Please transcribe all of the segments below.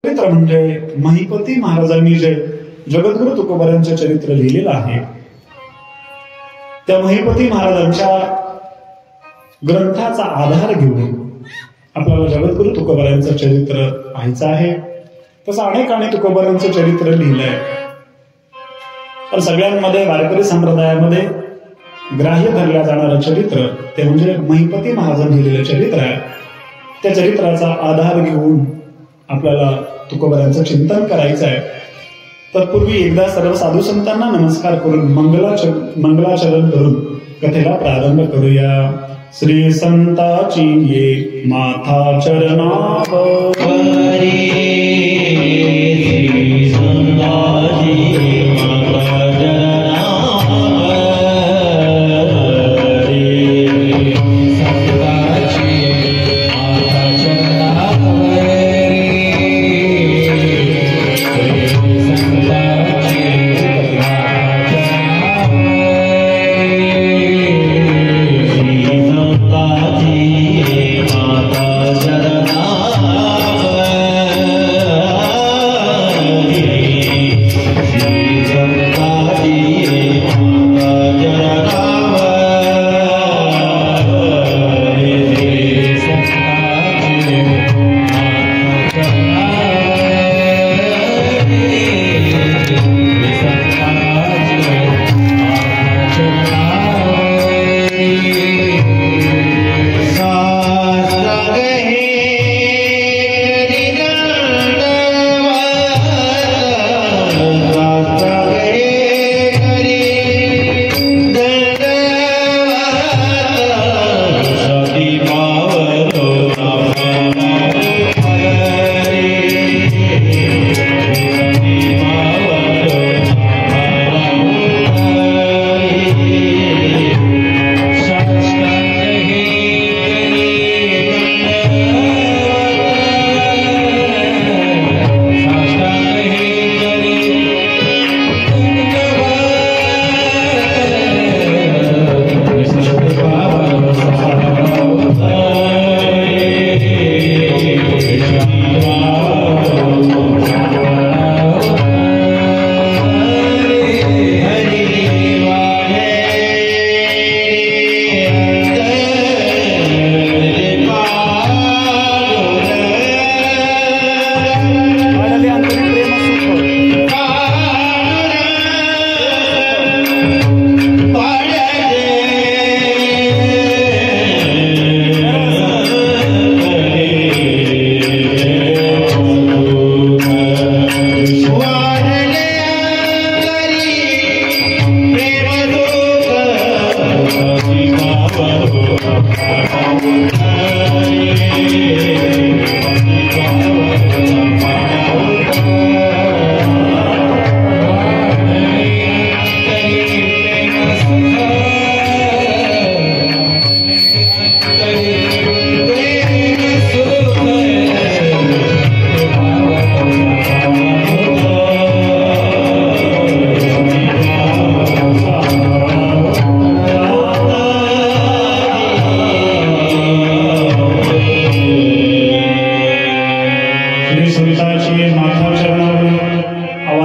चरित्र म्हणजे महिपती महाराजांनी जे जगद्गुरु तुकोबारांचे चरित्र लिहिलेलं आहे, त्या महिपती महाराजांच्या ग्रंथाचा आधार घेऊन आपल्याला जगद्गुरु तुकोबारांचं चरित्र पाहायचं आहे. तसं अनेकांनी तुकोबारांचं चरित्र लिहिलंय, पण सगळ्यांमध्ये वारकरी संप्रदायामध्ये ग्राह्य धरल्या जाणारं चरित्र ते म्हणजे महिपती महाराजांनी लिहिलेलं चरित्र आहे. त्या चरित्राचा आधार घेऊन आपल्याला तुकोबारांचं चिंतन करायचं आहे. तत्पूर्वी एकदा सर्व साधू संतांना नमस्कार करून मंगलाचरण करून कथेला प्रारंभ करूया. श्री संताची ये माथा चरणावर, श्री संताची माथा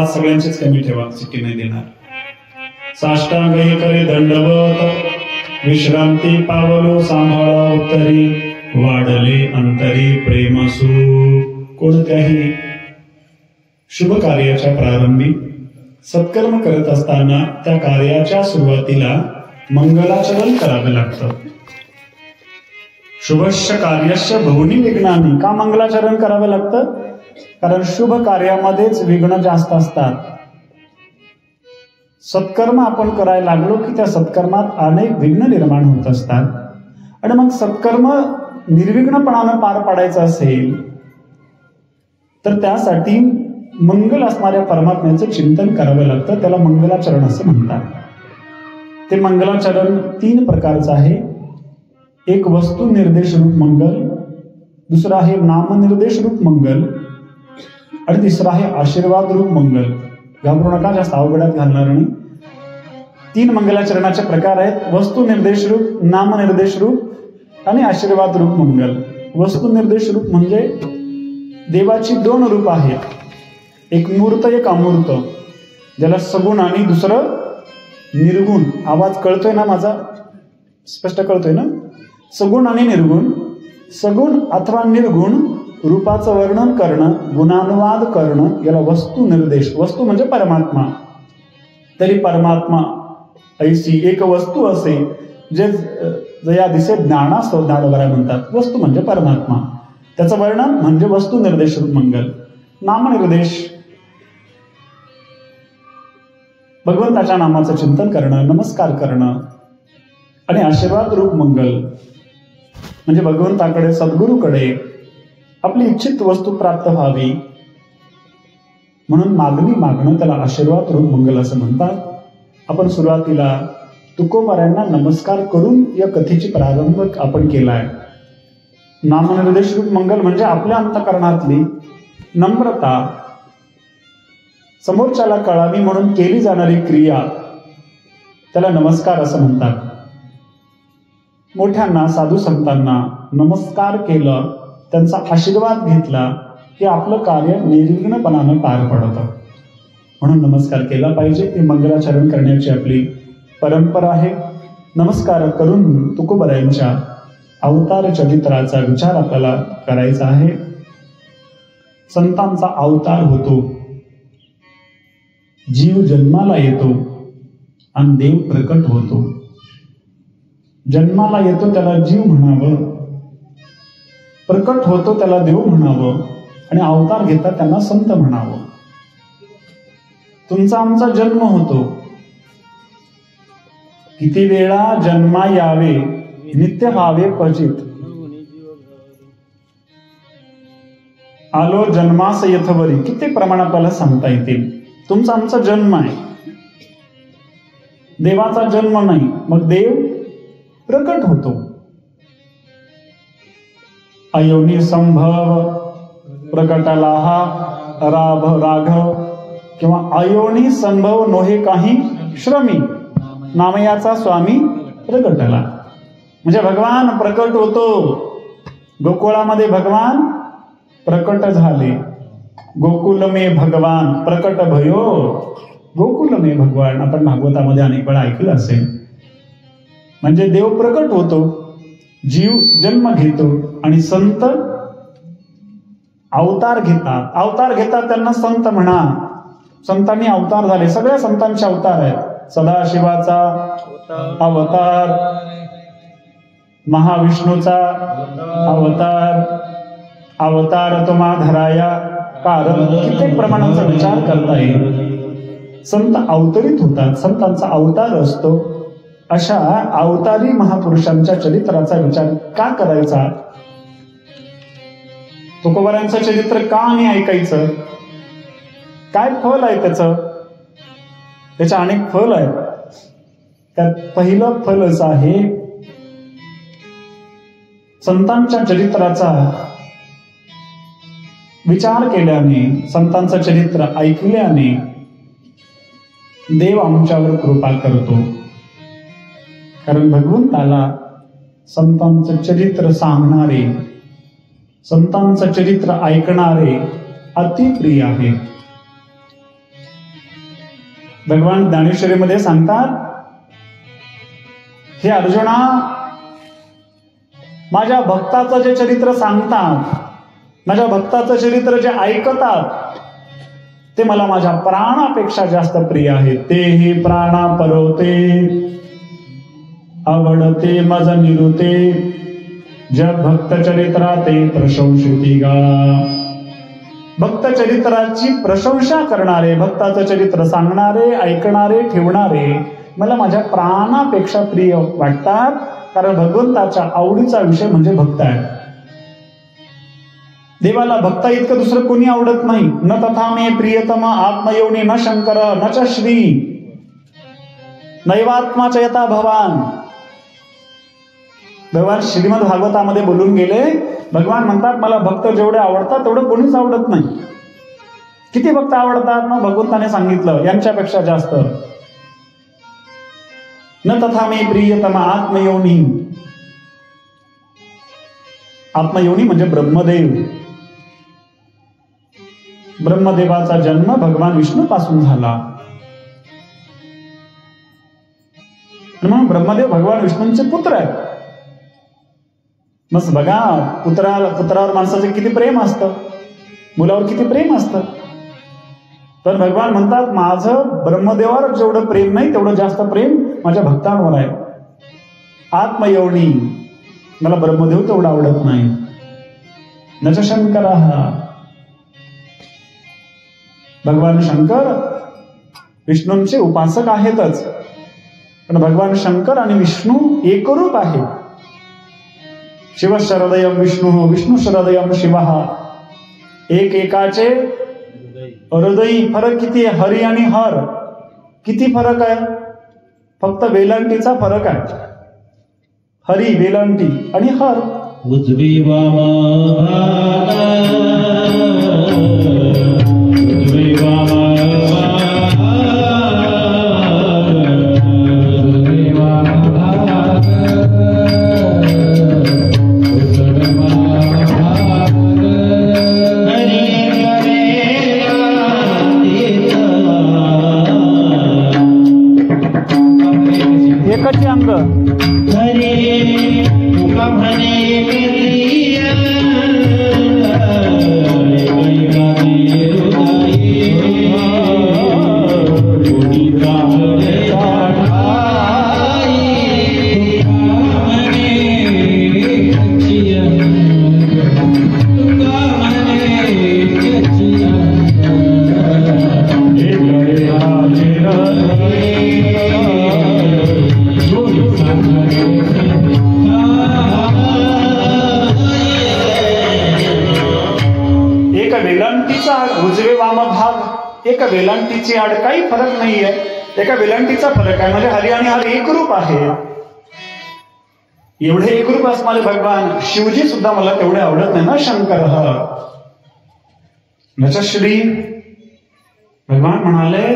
सगळ्यांचीच कमी ठेवा, चुकी नाही देणार. साष्टांग हे करे दंडवत, विश्रांती पावलो सांभाळा उत्तरी, वाढले अंतरी प्रेमसू. कोणत्याही शुभ कार्याच्या प्रारंभी सत्कर्म करत असताना त्या कार्याच्या सुरुवातीला मंगलाचरण करावे लागतं. शुभस्य कार्यस्य बहुनी विघ्नानि. का मंगलाचरण करावे लागतं? कारण शुभ कार्यामध्येच विघ्न जास्त असतात. सत्कर्म आपण करायला लागलो की त्या सत्कर्मात अनेक विघ्न निर्माण होत असतात. आणि मग सत्कर्म निर्विघ्नपणानं पार पाडायचं असेल तर त्यासाठी मंगल असणाऱ्या परमात्म्याचं चिंतन करावं लागतं. त्याला मंगलाचरण असं म्हणतात. ते मंगलाचरण 3 प्रकारचं आहे. एक वस्तू निर्देश रूप मंगल, दुसरा आहे नामनिर्देश रूप मंगल, आणि तिसरा आहे आशीर्वाद रूप मंगल. घाबरू नका, जास्त अवघडात घालणार नाही. 3 मंगलाचरणाचे प्रकार आहेत. वस्तू निर्देश रूप, नामनिर्देश रूप आणि आशीर्वाद रूप मंगल. वस्तू निर्देश रूप म्हणजे देवाची दोन रूप आहेत, एक मूर्त एक अमूर्त, ज्याला सगुण आणि दुसरं निर्गुण. आवाज कळतोय ना माझा? स्पष्ट कळतोय ना? सगुण आणि निर्गुण. सगुण अथवा निर्गुण रूपाचं वर्णन करणं, गुणानुवाद करणं, याला वस्तू निर्देश. वस्तू म्हणजे परमात्मा. तरी परमात्मा ऐसी एक वस्तू असे जे जया दिसे ज्ञानास ज्ञानोबरा म्हणतात. वस्तू म्हणजे परमात्मा, त्याचं वर्णन म्हणजे वस्तू निर्देश रूप मंगल. नामनिर्देश भगवंताच्या नामाचं चिंतन करणं, नमस्कार करणं आणि आशीर्वाद रूप मंगल म्हणजे भगवंताकडे, सद्गुरूकडे आपली इच्छित वस्तू प्राप्त व्हावी म्हणून मागणं, त्याला आशीर्वाद रूप मंगल असं म्हणतात. आपण सुरुवातीला तुकोबारायांना नमस्कार करून या कथेची प्रारंभ आपण केलाय. नामनिर्देश रूप मंगल म्हणजे आपल्या अंतःकरणातली नम्रता, समोरच्याला कळावी म्हणून केली जाणारी क्रिया, त्याला नमस्कार असं म्हणतात. मोठ्यांना, साधू संतांना नमस्कार केलं, त्यांचा आशीर्वाद घेतला की आपलं कार्य निर्विघ्नपणानं पार पडतं. म्हणून नमस्कार केला पाहिजे. हे मंगलाचरण करण्याची आपली परंपरा आहे. नमस्कार करून तुकोबारायांच्या अवतार चरित्राचा विचार आपल्याला करायचा आहे. संतांचा अवतार होतो, जीव जन्माला येतो आणि देव प्रकट होतो. जन्माला येतो त्याला जीव म्हणावं, प्रकट होतो त्याला देव म्हणावं आणि अवतार घेतात त्यांना संत म्हणावं. तुमचा आमचा जन्म होतो, किती वेळा जन्मा यावे नित्य व्हावे पचित, आलो जन्मास यथवरी, किती प्रमाण आपल्याला सांगता येतील. तुमचा आमचा जन्म आहे, देवाचा जन्म नाही, मग देव प्रकट होतो. अयोनी संभव प्रकटाला हा राघव किंवा अयोनी संभव नोहे काही श्रमी, नामयाचा स्वामी प्रकटला. म्हणजे भगवान प्रकट होतो. गोकुळामध्ये भगवान प्रकट झाले. गोकुल में भगवान प्रकट भयो, गोकुल में भगवान आपण भागवतामध्ये अनेक वेळा ऐकलं असेल. म्हणजे देव प्रकट होतो, जीव जन्म घेतो आणि संत अवतार घेतात. अवतार घेतात त्यांना संत म्हणा. संतांनी अवतार झाले, सगळ्या संतांचे अवतार आहेत. सदाशिवाचा अवतार, महाविष्णूचा अवतार, अवतार तुम्हा धराया कारण, कित्येक प्रमाणाचा विचार करता येईल. संत अवतरित होतात, संतांचा अवतार असतो. अशा अवतारी महापुरुषांच्या चरित्राचा विचार का करायचा? तुकोबारायांचं चरित्र का आणि ऐकायचं? काय फल आहे त्याचं अनेक फल आहेत. त्यात पहिलं फल असं आहे, संतांच्या चरित्राचा विचार केल्याने, संतांचं चरित्र ऐकल्याने देव आमच्यावर कृपा करतो. कारण भगवंताला संतांचं चरित्र सांगणारे, संतांचं चरित्र ऐकणारे अतिप्रिय आहे. भगवान ज्ञानेश्वरीमध्ये सांगतात, हे अर्जुना, माझ्या भक्ताचं जे चरित्र सांगतात, माझ्या भक्ताचं चरित्र जे ऐकतात, ते मला माझ्या प्राणापेक्षा जास्त प्रिय आहे. ते हे प्राणा परवते आवडते मज निरुते, जग भक्त चरित्रा ते प्रशंसिती गा. भक्त चरित्राची प्रशंसा करणारे, भक्ताचं चरित्र सांगणारे, ऐकणारे, ठेवणारे मला माझ्या प्राणापेक्षा प्रिय वाटतात. कारण भगवंताच्या आवडीचा विषय म्हणजे भक्त आहे. देवाला भक्ता इतकं दुसरं कोणी आवडत नाही. न तथा मे प्रियतम आत्मयोनी न शंकर न च श्री नैवात्माच यथा भवान. भगवान श्रीमद भागवतामध्ये बोलून गेले. भगवान म्हणतात, मला भक्त जेवढे आवडतात तेवढं कोणीच आवडत नाही. किती भक्त आवडतात? मग भगवंताने सांगितलं, यांच्यापेक्षा जास्त. न तथा मे प्रियतम आत्मयोनी. आत्मयोनी म्हणजे ब्रह्मदेव. ब्रह्मदेवाचा जन्म भगवान विष्णू पासून झाला. म्हणून ब्रह्मदेव भगवान विष्णूंचे पुत्र आहेत. मग बघा, पुत्रावर माणसाचं किती प्रेम असतं, मुलावर किती प्रेम असतं. तर भगवान म्हणतात, माझं ब्रह्मदेवावर जेवढं प्रेम नाही तेवढं जास्त प्रेम माझ्या भक्तांवर आहे. आत्मयोनी मला ब्रह्मदेव तेवढं आवडत नाही. नच शंकर, भगवान शंकर विष्णूंचे उपासक आहेतच, पण भगवान शंकर आणि विष्णू एकरूप आहे. शिव शरदयम विष्णू, विष्णू शरदयम शिव. एकाचे हृदयी. फरक किती आहे? हरी आणि हर. किती फरक आहे? फक्त वेलांटीचा फरक आहे. हरी वेलांटी आणि हर उजवी वामा, उजवी वामा, उजवी वामा, एकच अंग. एका वेलांटीची आड काही फरक नाहीये. एका वेलांटीचा फरक आहे, म्हणजे हरी आणि हर एकरूप आहे. एवढे एकरूप असणारे भगवान शिवजी सुद्धा मला तेवढे आवडत नाही ना. शंकर नच श्री. भगवान म्हणाले,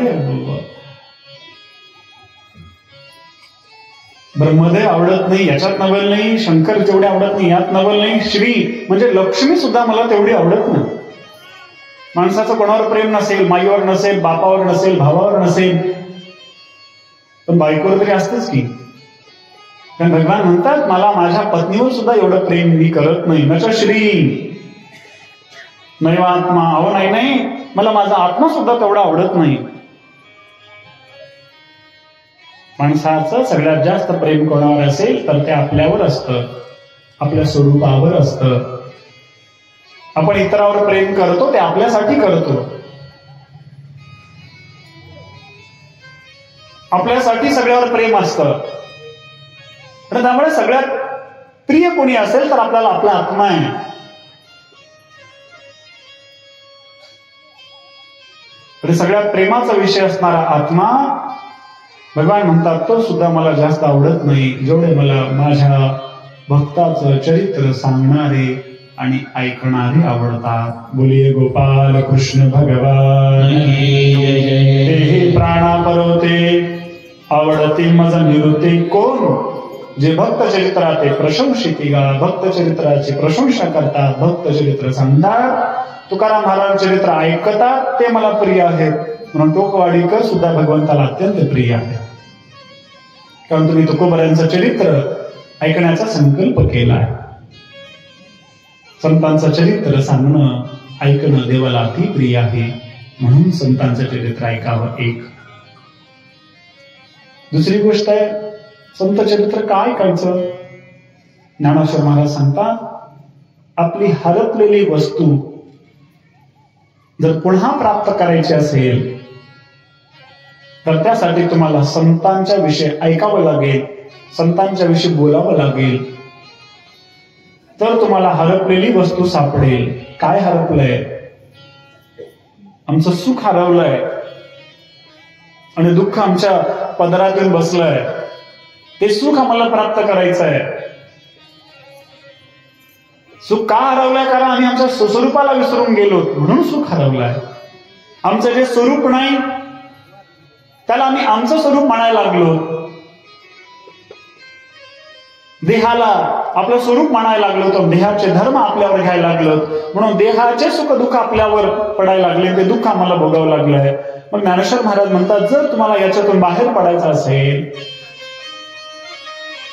ब्रह्मदेव आवडत नाही याच्यात नवल नाही, शंकर तेवढे आवडत नाही यात नवल नाही. श्री म्हणजे लक्ष्मी सुद्धा मला तेवढी आवडत नाही. माणसाचं कोणावर प्रेम नसेल, माईवर नसेल, बापावर नसेल, भावावर नसेल, पण बायकोवर तरी असतेच की. कारण भगवान म्हणतात, मला माझ्या पत्नीवर सुद्धा एवढं प्रेम मी करत नाही. नच श्री नैवात्मा. अहो नाही, मला माझा आत्मा सुद्धा तेवढा आवडत नाही. माणसाचं सगळ्यात जास्त प्रेम कोणावर असेल तर ते आपल्यावर असतं, आपल्या स्वरूपावर असतं. आपण इतरावर प्रेम करतो ते आपल्यासाठी करतो, आपल्यासाठी सगळ्यावर प्रेम असतं. त्यामुळे सगळ्यात प्रिय कोणी असेल तर आपल्याला आपला आत्मा आहे. सगळ्यात प्रेमाचा विषय असणारा आत्मा भगवान म्हणतात तो सुद्धा मला जास्त आवडत नाही, जेवढे मला माझ्या भक्ताचं चरित्र सांगणारे आणि ऐकणारे आवडतात. बोलिये गोपाल कृष्ण भगवान. हे प्राणा परवते आवडते मज निवृत्ते कोण? जे भक्त चरित्रात प्रशंसितिगा, भक्त चरित्राची प्रशंसा करतात, भक्त चरित्र सांगतात, तुकाराम महाराज चरित्र ऐकतात, ते मला प्रिय आहेत. म्हणून टोकवाडीकर सुद्धा भगवंताला अत्यंत प्रिय आहे. कारण तुम्ही तुकोबऱ्यांचं चरित्र ऐकण्याचा संकल्प केलाय. संतांचं चरित्र सांगणं ऐकणं देवाला अति प्रिय आहे, म्हणून संतांचं चरित्र ऐकावं. एक दुसरी गोष्ट आहे, संत चरित्र काय ऐकायचं? ज्ञानेश्वर महाराज सांगतात, आपली हरपलेली वस्तू जर पुन्हा प्राप्त करायची असेल तर त्यासाठी तुम्हाला संतांच्या विषयी ऐकावं लागेल, संतांच्या विषयी बोलावं लागेल, तर तुम्हाला हरपलेली वस्तू सापडेल. काय हरपलंय? आमचं सुख हरवलंय आणि दुःख आमच्या पदरातून बसलंय. ते सुख आम्हाला प्राप्त करायचं आहे. सुख का हरवलंय? कारण आम्ही आमच्या स्वरूपाला विसरून गेलो, म्हणून सुख हरवलंय. आमचं जे स्वरूप नाही त्याला आम्ही आमचं स्वरूप म्हणायला लागलो. देहाला आपलं स्वरूप मानायला लागलो होतं, देहाचे धर्म आपल्यावर घ्यायला लागलो, म्हणून देहाचे सुख दुःख आपल्यावर पडायला लागले, ते दुःख आम्हाला भोगावं लागलंय. मग ज्ञानेश्वर महाराज म्हणतात, जर तुम्हाला याच्यातून बाहेर पडायचं असेल,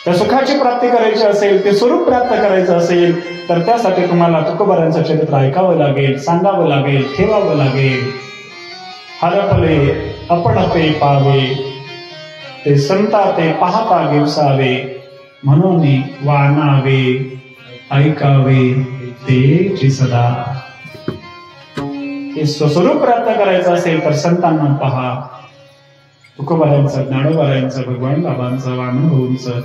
त्या सुखाची प्राप्ती करायची असेल, ते स्वरूप प्राप्त करायचं असेल, तर त्यासाठी तुम्हाला तुकोबारांचं चरित्र ऐकावं लागेल, सांगावं लागेल, ठेवावं लागेल. हरपले आपण पे पावे, ते संता ते पाहता गिवसावे, म्हणून वाणावे ऐकावे तेची सदा. हे स्वस्वरूप प्राप्त करायचं असेल तर संतांना पहा, तुकोबारांचं, ज्ञानोबारांचं, भगवान बाबांचं, वामनभाऊंचं,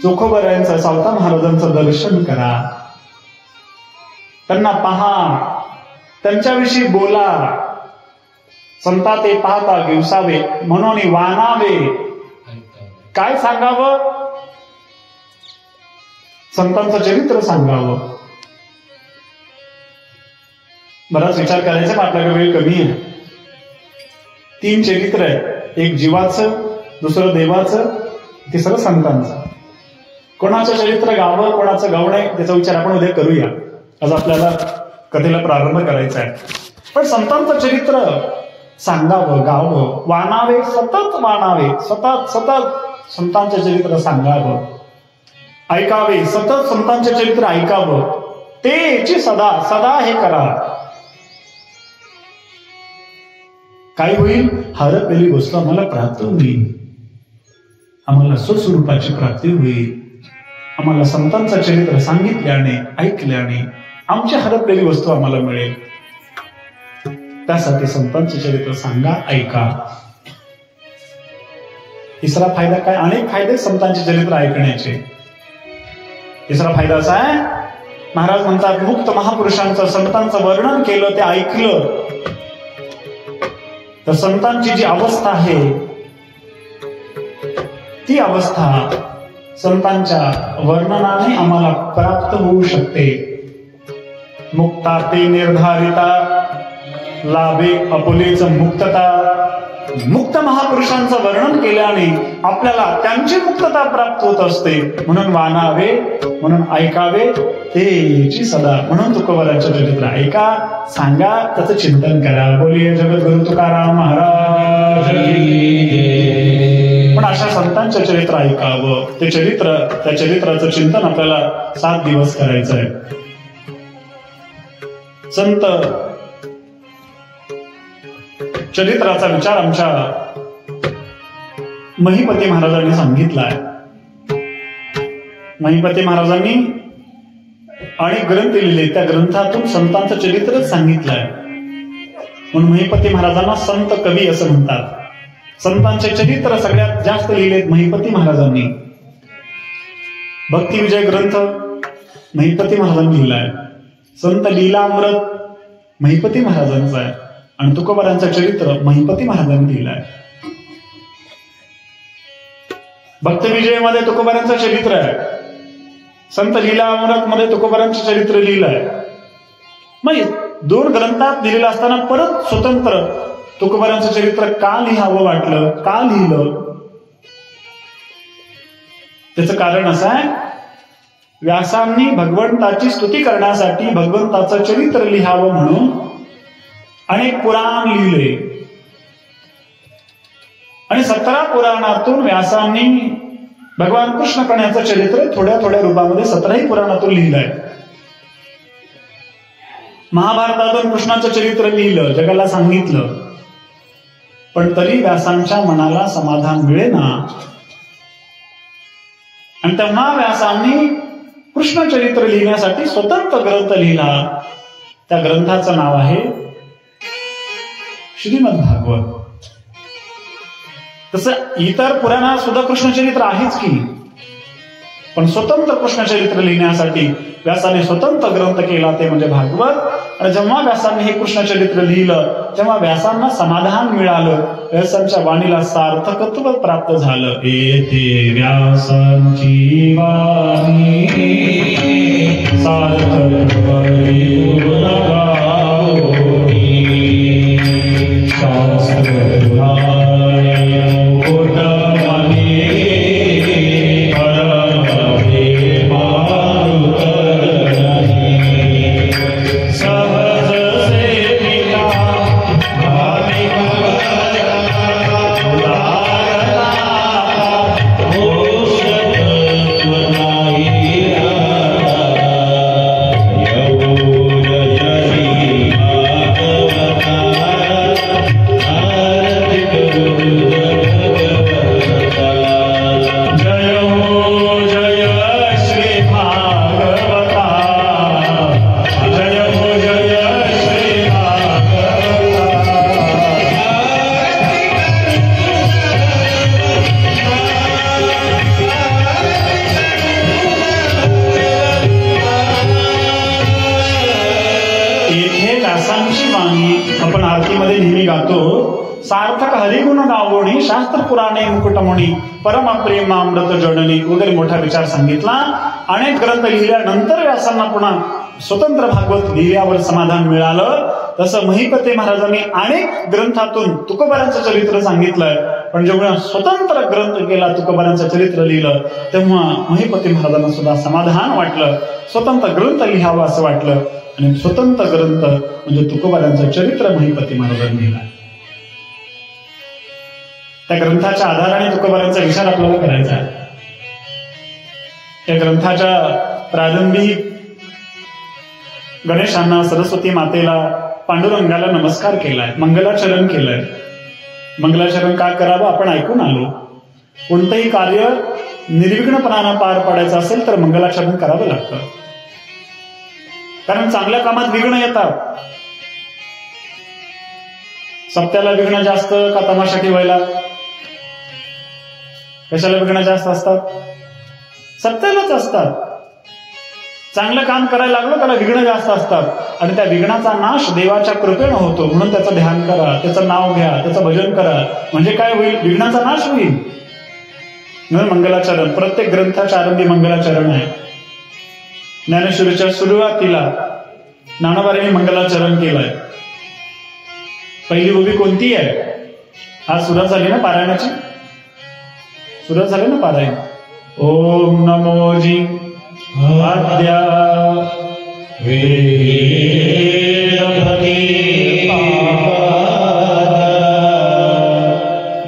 चोखोबारांचं, सावता महाराजांचं दर्शन करा, त्यांना पहा, त्यांच्याविषयी बोला. संता ते पाहता गिवसावे, म्हणून वाणावे. काय सांगावं? संतांचं चरित्र सांगावं. बराच विचार करायचा, पण आपल्याकडे वेळ कमी आहे. 3 चरित्र आहे, एक जीवाचं, दुसरं देवाचं, तिसरं संतांचं. कोणाचं चरित्र गावं, कोणाचं गाव नाही, त्याचा विचार आपण उद्या करूया. आज आपल्याला कथेला प्रारंभ करायचा आहे. पण संतांचं चरित्र सांगावं, गावं, वाणावे, सतत वाणावे, सतत सतत संतांचे चरित्र सांगावं, ऐकावे, सतत संतांचे चरित्र ऐकावं, तेची सदा सदा हे करा. काय होईल? हरपलेली वस्तू आम्हाला प्राप्त होईल, आम्हाला स्वस्वरूपाची प्राप्ती होईल. आम्हाला संतांचं चरित्र सांगितल्याने, ऐकल्याने आमची हरपलेली वस्तू आम्हाला मिळेल. त्यासाठी संतांचे चरित्र सांगा, ऐका. तिसरा फायदा काय? अनेक फायदे संतांचे चरित्र ऐकण्याचे. तिसरा फायदा असा आहे, महाराज म्हणतात, मुक्त महापुरुषांचं, संतांचं वर्णन केलं, ते ऐकलं, तर संतांची जी अवस्था आहे, ती अवस्था संतांच्या वर्णनाने आम्हाला प्राप्त होऊ शकते. मुक्ता ते निर्धारिता, लाभे अपुलेच मुक्तता. मुक्त महापुरुषांचं वर्णन केल्याने आपल्याला त्यांची मुक्तता प्राप्त होत असते. म्हणून वाणावे, म्हणून ऐकावे तेची सदा. म्हणून तुकोबारांचं चरित्र ऐका, सांगा, त्याचं चिंतन करा. बोलिये जगद्गुरु तुकाराम महाराज. पण अशा संतांचं चरित्र ऐकावं, ते चरित्र, त्या चरित्राचं चिंतन आपल्याला 7 दिवस करायचं आहे. संत चरित्राचा विचार आमच्या महिपती महाराजांनी सांगितलाय. महिपती महाराजांनी अनेक ग्रंथ लिहिले, त्या ग्रंथातून संतांचं चरित्रच सांगितलंय. म्हणून महिपती महाराजांना संत कवी असं म्हणतात. संतांचे चरित्र सगळ्यात जास्त लिहिलेत महिपती महाराजांनी. भक्ती विजय ग्रंथ महिपती महाराजांनी लिहिलाय. संत लीलामृत महिपती महाराजांचा आहे. आणि तुकोबारांचं चरित्र महिपती महाराजांनी लिहिलंय. भक्ती विजयमध्ये तुकोबारांचं चरित्र आहे. संत लीलामृत मध्ये तुकोबारांचं चरित्र लिहिलंय. मग 2 ग्रंथात दिलेलं असताना परत स्वतंत्र तुकोबारांचं चरित्र का लिहावं वाटलं, का लिहिलं? त्याचं कारण असं आहे, व्यासांनी भगवंताची स्तुती करण्यासाठी भगवंताचं चरित्र लिहावं म्हणून अनेक पुराण लिहिले. आणि 17 पुराणातून व्यासांनी भगवान कृष्ण कण्याचं चरित्र थोड्या थोड्या रूपामध्ये 17ही पुराणातून लिहिलंय. महाभारतातून कृष्णाचं चरित्र लिहिलं, जगाला सांगितलं, पण तरी व्यासांच्या मनाला समाधान मिळेना. आणि तेव्हा व्यासांनी कृष्ण चरित्र लिहिण्यासाठी स्वतंत्र ग्रंथ लिहिला. त्या ग्रंथाचं नाव आहे श्रीमद भागवत. तसं इतर पुराणात सुद्धा कृष्णचरित्र आहेच की, पण स्वतंत्र कृष्णचरित्र लिहिण्यासाठी व्यासाने स्वतंत्र ग्रंथ केला, ते म्हणजे भागवत. आणि जेव्हा व्यासांनी हे कृष्णचरित्र लिहिलं, तेव्हा व्यासांना समाधान मिळालं, व्यासांच्या वाणीला सार्थकत्व प्राप्त झालं. येथे व्यासांची वाणी सार्थक शास्त्र आपण आरतीमध्ये नेहमी गातो, सार्थक हरिगुण गावोणी शास्त्र पुराणे मुकुटमणी परम प्रेमामृत जननी वगैरे मोठा विचार सांगितला. अनेक ग्रंथ लिहिल्यानंतर व्यासांना पुन्हा स्वतंत्र भागवत लिहिल्यावर समाधान मिळालं. तसं महिपते महाराजांनी अनेक ग्रंथातून तुकोबारांचं चरित्र सांगितलंय, पण जेव्हा स्वतंत्र ग्रंथ केला, तुकोबारांचं चरित्र लिहिलं, तेव्हा महिपते महाराजांना सुद्धा समाधान वाटलं, स्वतंत्र ग्रंथ लिहावं असं वाटलं. आणि स्वतंत्र ग्रंथ म्हणजे तुकोबारांचं चरित्र महिपती महाराजांनी लिहिलं. त्या ग्रंथाच्या आधाराने तुकोबारांचा विचार आपल्याला करायचा आहे. त्या ग्रंथाच्या प्रारंभी गणेशांना, सरस्वती मातेला, पांडुरंगाला नमस्कार केलाय, मंगलाचरण केलंय. मंगलाचरण का करावं आपण ऐकून आलो. कोणतंही कार्य निर्विघ्नपणानं पार पाडायचं असेल तर मंगलाचरण करावं लागतं, कारण चांगल्या कामात विघ्न येतात. सप्त्याला विघ्न जास्त का तमाशा ठेवायला? कशाला विघ्न जास्त असतात? सप्त्यालाच असतात. चांगलं काम करायला लागलो त्याला विघ्न जास्त असतात, आणि त्या विघ्नाचा नाश देवाच्या कृपेनं होतो. म्हणून त्याचं ध्यान करा, त्याचं नाव घ्या, त्याचं भजन करा, म्हणजे काय होईल? विघ्नाचा नाश होईल. म्हणून मंगलाचरण, प्रत्येक ग्रंथाच्या आरंभी मंगलाचरण आहे. ज्ञानेश्वरीच्या सुरुवातीला ज्ञानोबांनी मंगलाचरण केलंय. पहिली उभी कोणती आहे? आज सुरुवात झाली ना पारायणाची, सुरुवात झाली ना पारायण. ओम नमोजी आद्या वेदपती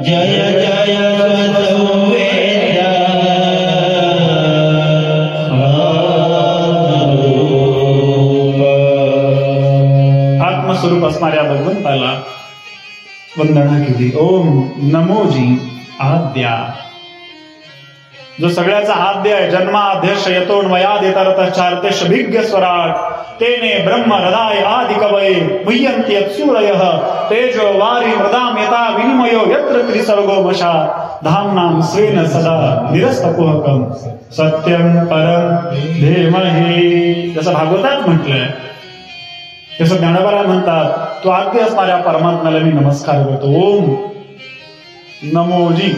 जय जय स्वसंवेद्या आत्मस्वरूप असणाऱ्या भगवंताला वंदना केली. ओम नमोजी आद्या, जो सगळ्याचा आद्य आहे. जन्माध्यक्ष यतोन्वयाद येतरतश्चार्तेश भिज्ञ स्वराट तेने ब्रह्म हृदय आदि कवये मुह्यन्ति यत्सूरयः तेजो वारि मृदाम यथा विनिमयो यत्र त्रिसर्गो वशा धाम्नां स्वेन सदा निरस्तकुहकं सत्यं परम धीमहि. जसं भागवतात म्हटलंय, तसं ज्ञानोबा म्हणतात, तो आद्य असणाऱ्या परमात्म्याला मी नमस्कार करतो. ओम नमोजी.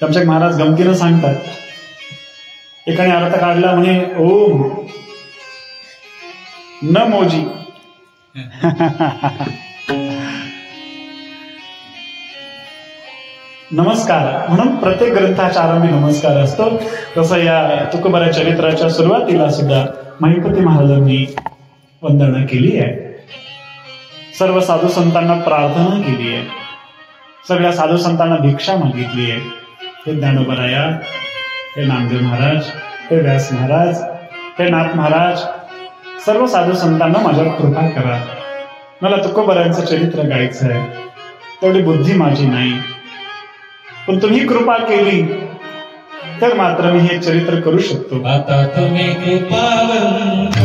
आमचे महाराज गमतीनं सांगतात, एकाने अर्थ काढला म्हणे ओम नमोजी. नमस्कार म्हणून प्रत्येक ग्रंथाच्या आरंभी नमस्कार असतो. तसं या तुकोबारा चरित्राच्या सुरुवातीला सुद्धा महिपती महाराजांनी वंदना केली आहे. सर्व साधू संतांना प्रार्थना केली आहे. सगळ्या साधू संतांना भिक्षा मागितली आहे. हे ज्ञानोबराया, हे नामदेव महाराज, हे व्यास महाराज, हे नाथ महाराज, सर्व साधू संतांना माझ्यावर कृपा करा. मला तुकोबारांचं चरित्र गायचं आहे, तेवढी बुद्धी माझी नाही, पण तुम्ही कृपा केली तर मात्र मी हे चरित्र करू शकतो. आता तुम्ही कृपावंत,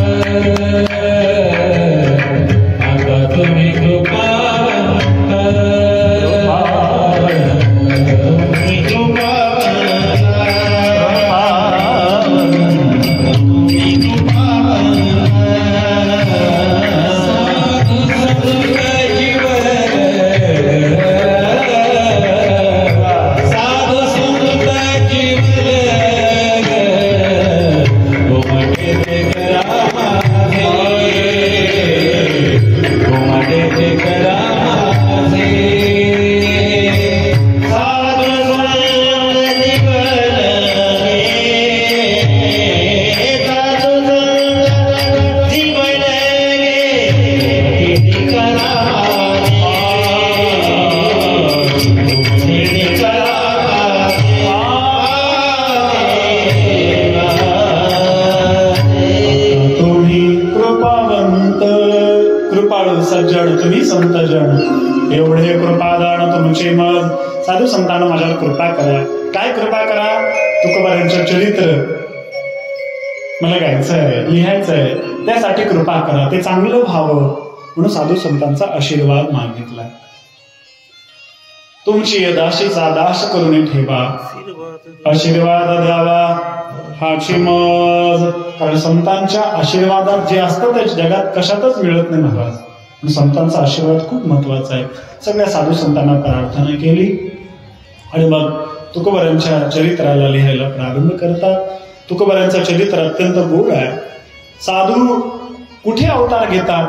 आता तुम्ही कृपावंत, एवढे कृपादान तुमचे मग साधू संतांना माझ्यावर कृपा करा. काय कृपा करा? तुकोबारांचं चरित्र मला गायचंय, लिहायचंय, त्यासाठी कृपा करा, ते चांगलं व्हावं म्हणून साधू संतांचा आशीर्वाद मागितला. तुमची दाशीचा दास करून ठेवा, आशीर्वाद द्यावा हाची मज. कारण संतांच्या आशीर्वादात जे असतं ते जगात कशातच मिळत नाही महाराज. संतांचा आशीर्वाद खूप महत्वाचा आहे. सगळ्या साधू संतांना प्रार्थना केली आणि मग तुकोबारांच्या चरित्राला लिहायला प्रारंभ करतात. तुकोबारांचं चरित्र अत्यंत गोड आहे. साधू कुठे अवतार घेतात?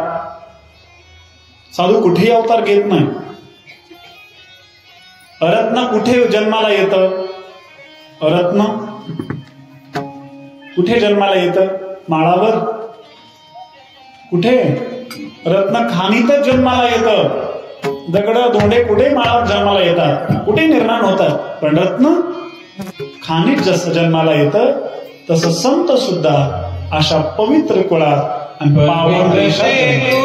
साधू कुठेही अवतार घेत नाही. रत्न कुठे जन्माला येतं? रत्न कुठे जन्माला येतं? माळावर. कुठे? रत्न खाणीतच जन्माला येतं. दगड धोंडे कुठे माळावर जन्माला येतात, कुठे निर्माण होतात, पण रत्न खाणीत जसं जन्माला येतं तसं संत सुद्धा अशा पवित्र कुळात आणि पावन देशात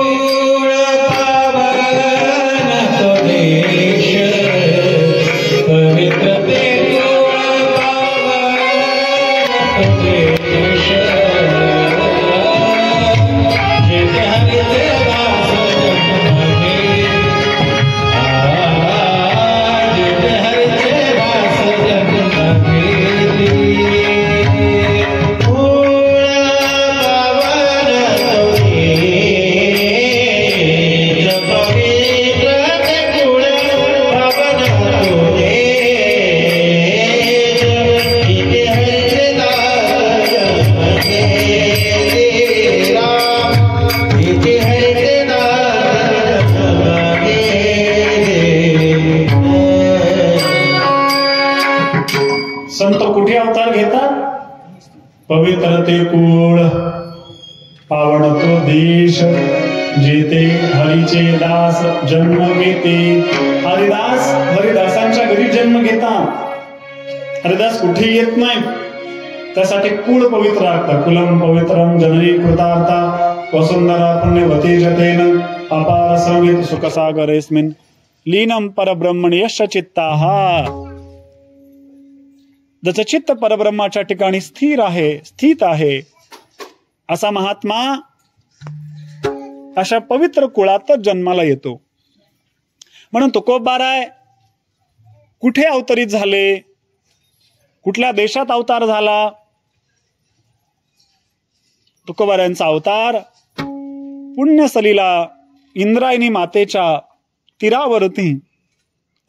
पवित्र ते कुळ, पावन तो देश, जेथे हरीचे दास जन्म घेते. हरिदासांच्या घरी जन्म घेतात. हरिदास कुठे येत नाही, त्यासाठी कुळ पवित्र लागतं. कुलम पवित्रम जननी कृतार्था वसुंधरा पुण्यवती जतेन अपार संगीत सुखसागरेस्मिन लीनम परब्रह्मण्यश्च चित्ताः. जचं चित्त परब्रह्माच्या ठिकाणी स्थित आहे असा महात्मा अशा पवित्र कुळातच जन्माला येतो. म्हणून तुकोबाराय कुठे अवतरित झाले, कुठल्या देशात अवतार झाला? तुकोबारायांचा अवतार पुण्यसलीला इंद्रायणी मातेच्या तीरावरती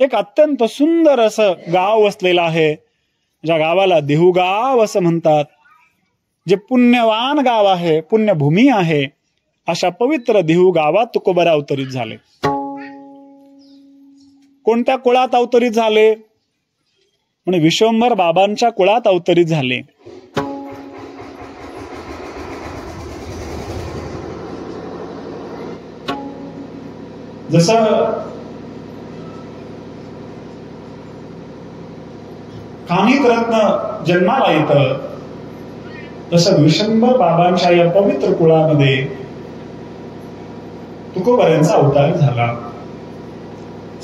एक अत्यंत सुंदर असं गाव वसलेलं आहे, ज्या गावाला देहुगाव असं म्हणतात. जे पुण्यवान गाव आहे, पुण्यभूमी आहे, अशा पवित्र देहू गावात तुकोबारा अवतरित झाले. कोणत्या कुळात अवतरित झाले? म्हणजे विश्वंभर बाबांच्या कुळात अवतरित झाले. जसं खाणीत रत्न जन्माला येतं, तसं विश्वंभर बाबांच्या या पवित्र कुळामध्ये तुकोबारांचा अवतार झाला.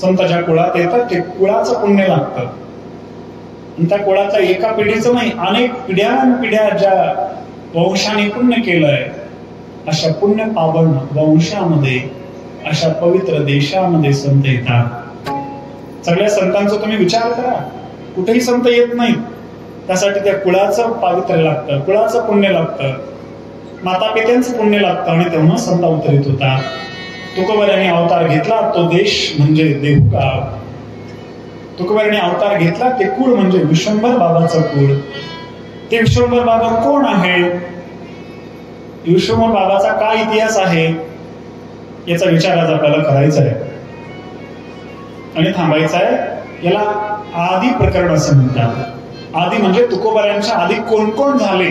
संत ज्या कुळात येतात ते कुळाचं पुण्य लागतं. आणि त्या कुळाच्या एका पिढीचं नाही, अनेक पिढ्या ज्या वंशाने पुण्य केलंय, अशा पुण्य पावन वंशामध्ये, अशा पवित्र देशामध्ये संत येतात. सगळ्या संतांचा तुम्ही विचार करा, कुठेही संत येत नाही. त्यासाठी त्या कुळाचं पावित्र्य लागतं, कुळाचं पुण्य लागतं, माता पित्यांचं पुण्य लागतं, आणि तेव्हा संत अवतरित होतात. तुकोबारांनी अवतार घेतला तो देश म्हणजे देहुगाव. तुकोबारांनी अवतार घेतला ते कुळ म्हणजे विश्वंभर बाबाचं कुळ. ते विश्वंभर बाबा कोण आहे? विश्वंभर बाबाचा काय इतिहास आहे याचा विचार आज आपल्याला करायचा आहे आणि थांबायचा आहे. याला आदी प्रकरण असं म्हणतात. आदी म्हणजे तुकोबारांच्या आधी कोण कोण झाले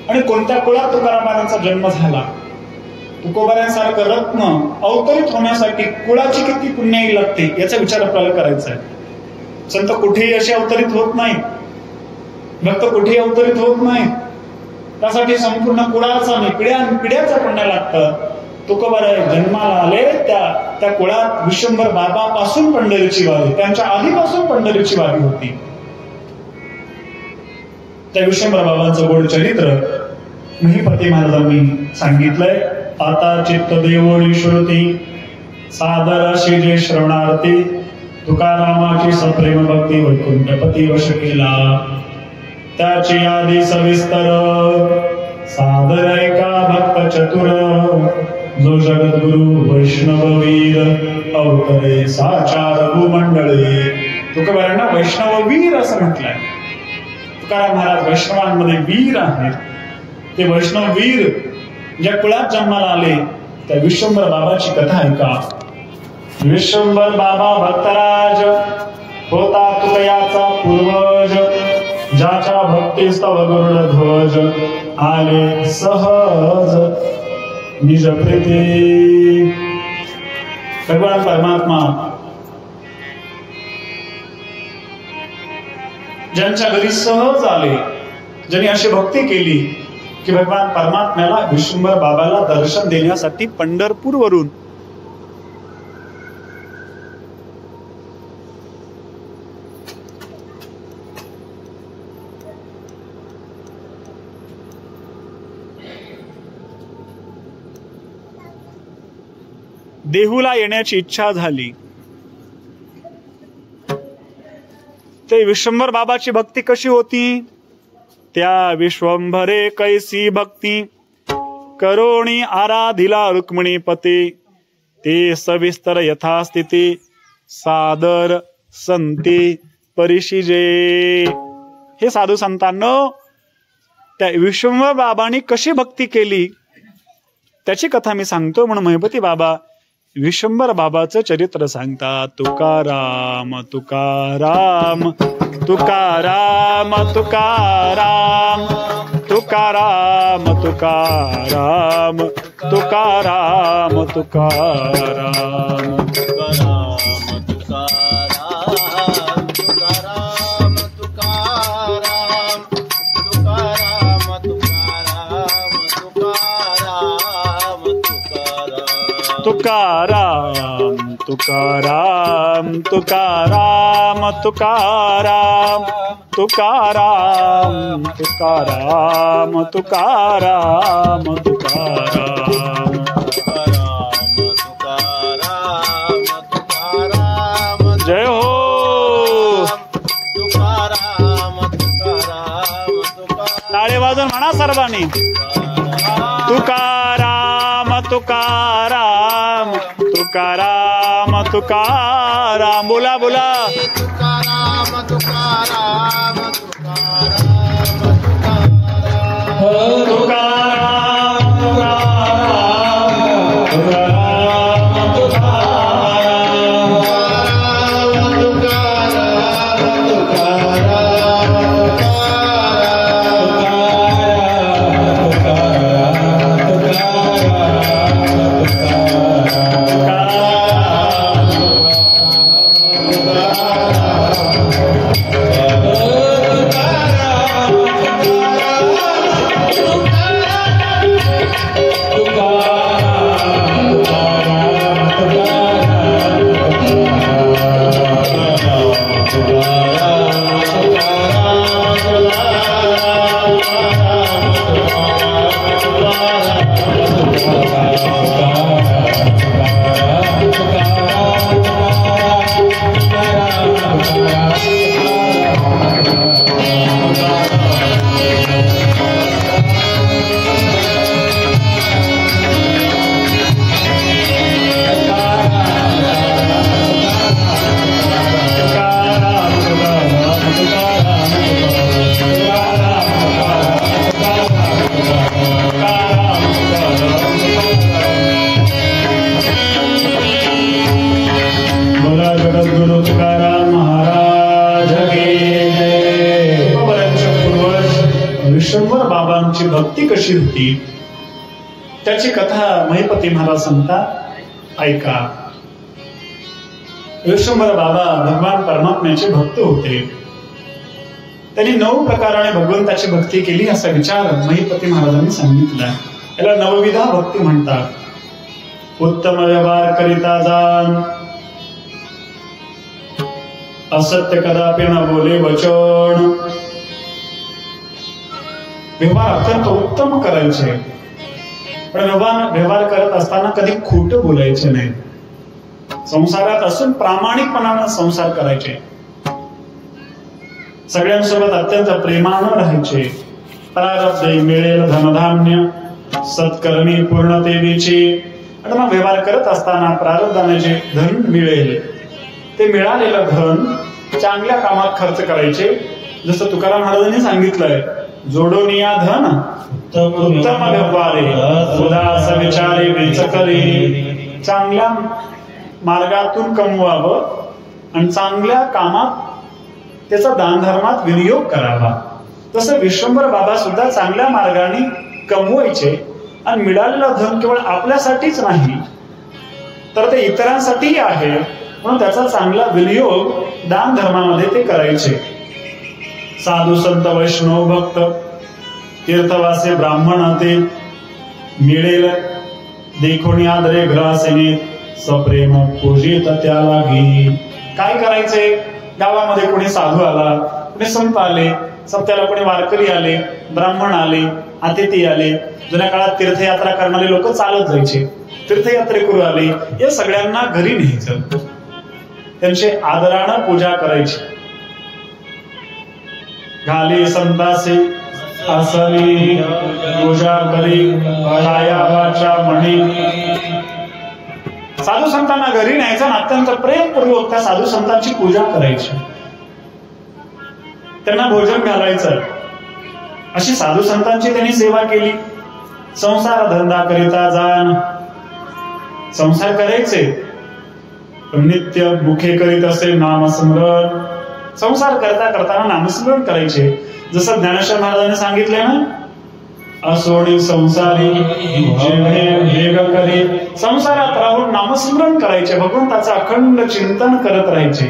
आणि कोणत्या कुळात तुकारामांचा जन्म झाला. तुकोबारांसारखं रत्न अवतरित होण्यासाठी कुळाची किती पुण्याई लागते याचा विचार आपल्याला करायचा आहे. संत कुठेही असे अवतरित होत नाही, भक्त कुठेही अवतरित होत नाही. त्यासाठी संपूर्ण कुळाचा आणि पिढ्याचं पुण्य लागतं. तुकोबाराय जन्माला आले त्या कुळात विश्वंभर बाबापासून पंढरीची वारी, त्यांच्या आधीपासून पंढरीची वारी होती. त्या विश्वंभर बाबांचं गोड चरित्र महिपती महाराजांनी सांगितलंय. आता चित्त देवोळी श्रुती सादर अशी जे श्रवणार्थी तुकारामाची सप्रेम भक्ती वैकुंठपती वश केला. त्याची आधी सविस्तर सादर ऐका भक्त चतुर जो जगद्गुरु वैष्णववीर अवतरे साचार भूमंडळे. तुकोबारांना वैष्णववीर असं म्हटलंय. तुकाराम महाराज वैष्णवांमध्ये वीर आहेत. ते वैष्णववीर ज्या कुळात जन्माला आले त्या विश्वंभर बाबाची कथा ऐका. विश्वंभर बाबा भक्तराज होता तुकयाचा पूर्वज, ज्याच्या भक्तीस्तव गरुड ध्वज आले सहज निज प्रीती. भगवान परमात्मा ज्यांच्या घरी सहज आले, ज्यांनी अशी भक्ती केली की भगवान परमात्म्याला विश्वंभर बाबाला दर्शन देण्यासाठी पंढरपूर वरून देहूला येण्याची इच्छा झाली. ते विश्वंभर बाबाची भक्ती कशी होती? त्या विश्वंभरे कैसी भक्ती करोणी आराधिला रुक्मिणी पते, ते सविस्तर यथास्थिती सादर संते परिशिजे. हे साधू संतांनो, त्या विश्वंभर बाबांनी कशी भक्ती केली त्याची कथा मी सांगतो. म्हणून महिपती बाबा विश्वंभर बाबाचं चरित्र सांगतात. तुकाराम तुकाराम तुकाराम तुकाराम तुकाराम तुकाराम तुकाराम तुकाराम तुकाराम तुकाराम तुकाराम तुकाराम तुकाराम तुकाराम तुकाराम तुकाराम जय हो. टाळे वाजून म्हणा सर्वांनी तुकाराम तुकाराम तुकाराम तुकाराम. बोला बोला तुकाराम तुकाराम विश्वंभर बाबांची भक्ती कशी होती त्याची कथा महिपती महाराज सांगतात. ऐका. विश्वंभर बाबा भगवान परमात्म्याचे भक्त होते. त्यांनी 9 प्रकाराने भगवंताची भक्ती केली असा विचार महिपती महाराजांनी सांगितला. याला नवविधा भक्ती म्हणतात. उत्तम व्यवहार करिता जाण, असत्य कदापि न बोले वचन. व्यवहार अत्यंत उत्तम करायचे, पण व्यवहार करत असताना कधी खोटं बोलायचे नाही. संसारात असून प्रामाणिकपणाने संसार करायचे. सगळ्यांसोबत अत्यंत प्रेमानं राहायचे. प्रारब्धे मिळेल धनधान्य, सत्कर्मी पूर्ण देवीची, आणि मग व्यवहार करत असताना प्रारब्धाने जे धन मिळेल ते मिळालेलं धन चांगल्या कामात खर्च करायचे. जसं तुकाराम महाराजांनी सांगितलंय, जोडोनिया धन उत्तम व्यवहारे उदास विचारे वेचकरे. चांगल्या मार्गातून कमवावं आणि चांगल्या कामात त्याचा दानधर्मात विनियोग करावा. तसं विश्वंभर बाबा सुद्धा चांगल्या मार्गाने कमवायचे आणि मिळालेलं धन केवळ आपल्यासाठीच नाही तर ते इतरांसाठीही आहे, म्हणून त्याचा चांगला विनियोग दान धर्मामध्ये ते करायचे. साधू संत वैष्णव भक्त तीर्थवासे ब्राह्मण ते मिळेल देखोनी आदरे ग्रासेने सप्रेम पूजित त्या लागी. काय करायचे? गावामध्ये कोणी साधू आला, कोणी संत आले, सप्त्याला कोणी वारकरी आले, ब्राह्मण आले, अतिथी आले. जुन्या काळात तीर्थयात्रा करणारे लोक चालत जायचे. तीर्थयात्रेकरू आले, या सगळ्यांना घरी न्यायचं, त्यांची आदरानं पूजा करायची. घाले संतासे आसनी पूजा करी काया वाचा म्हणी. साधू संतांना घरी न्यायचं आणि अत्यंत प्रेमपूर्वक त्या साधू संतांची पूजा करायची, त्यांना भोजन घालायचं. अशी साधू संतांची त्यांनी सेवा केली. संसार धंदा करिता जाण, संसार करायचे पण नित्य मुखे करीत असे नामस्मरण. संसार करता करताना नामस्मरण करायचे. जसं ज्ञानेश्वर महाराजांनी सांगितले ना, असोडी संसारी वेग करे. संसारात राहून नामस्मरण करायचे, भगवंताचं अखंड चिंतन करत राहायचे.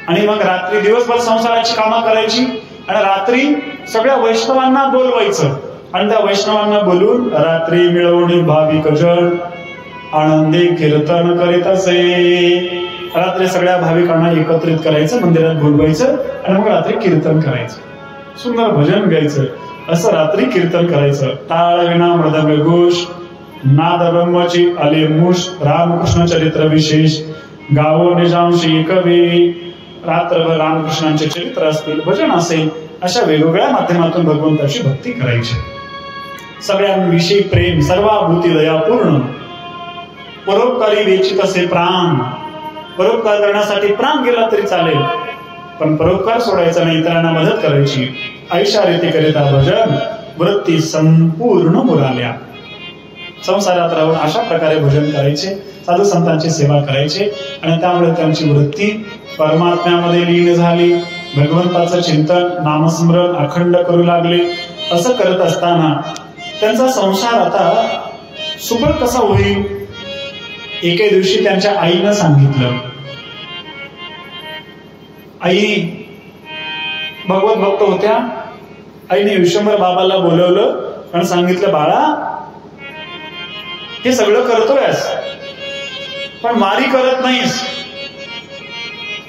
आणि मग रात्री दिवसभर संसाराची कामं करायची आणि रात्री सगळ्या वैष्णवांना बोलवायचं आणि त्या वैष्णवांना बोलून रात्री मिळवणी भाविक जन आनंदी कीर्तन करीत असे. रात्री सगळ्या भाविकांना एकत्रित करायचं, मंदिरात बोलवायचं आणि मग रात्री कीर्तन करायचं, सुंदर भजन गायचं. असं रात्री कीर्तन करायचं. टाळ विना मृदंग घोष नाद ब्रह्मची आले मूष रामकृष्ण चरित्र विशेष गावो निजांशी कवी. रात्रभर रामकृष्णांचे चरित्र असतील, भजन असेल, अशा वेगवेगळ्या माध्यमातून भगवंताची भक्ती करायची. सगळ्यांविषयी प्रेम, सर्वाभूती दयापूर्ण. परोपकारी वेचित असे प्राण. परोपकार करण्यासाठी प्राण गेला तरी चालेल, पण परोपकार सोडायचा नाही, इतरांना मदत करायची. ऐशारीती करिता भजन वृत्ती संपूर्ण मुराल्या. संसारात राहून अशा प्रकारे भजन करायचे, साधू संतांची सेवा करायचे आणि त्यामुळे त्यांची वृत्ती परमात्म्यामध्ये लीन झाली. भगवंताचं चिंतन नामस्मरण अखंड करू लागले. असं करत असताना त्यांचा संसार आता सुफळ कसा होईल? एके दिवशी त्यांच्या आईनं सांगितलं. आई भगवत भक्त होत्या. आईने विश्वंभर बाबाला बोलवलं आणि सांगितलं, बाळा हे सगळं करतोयस पण वारी करत नाहीस.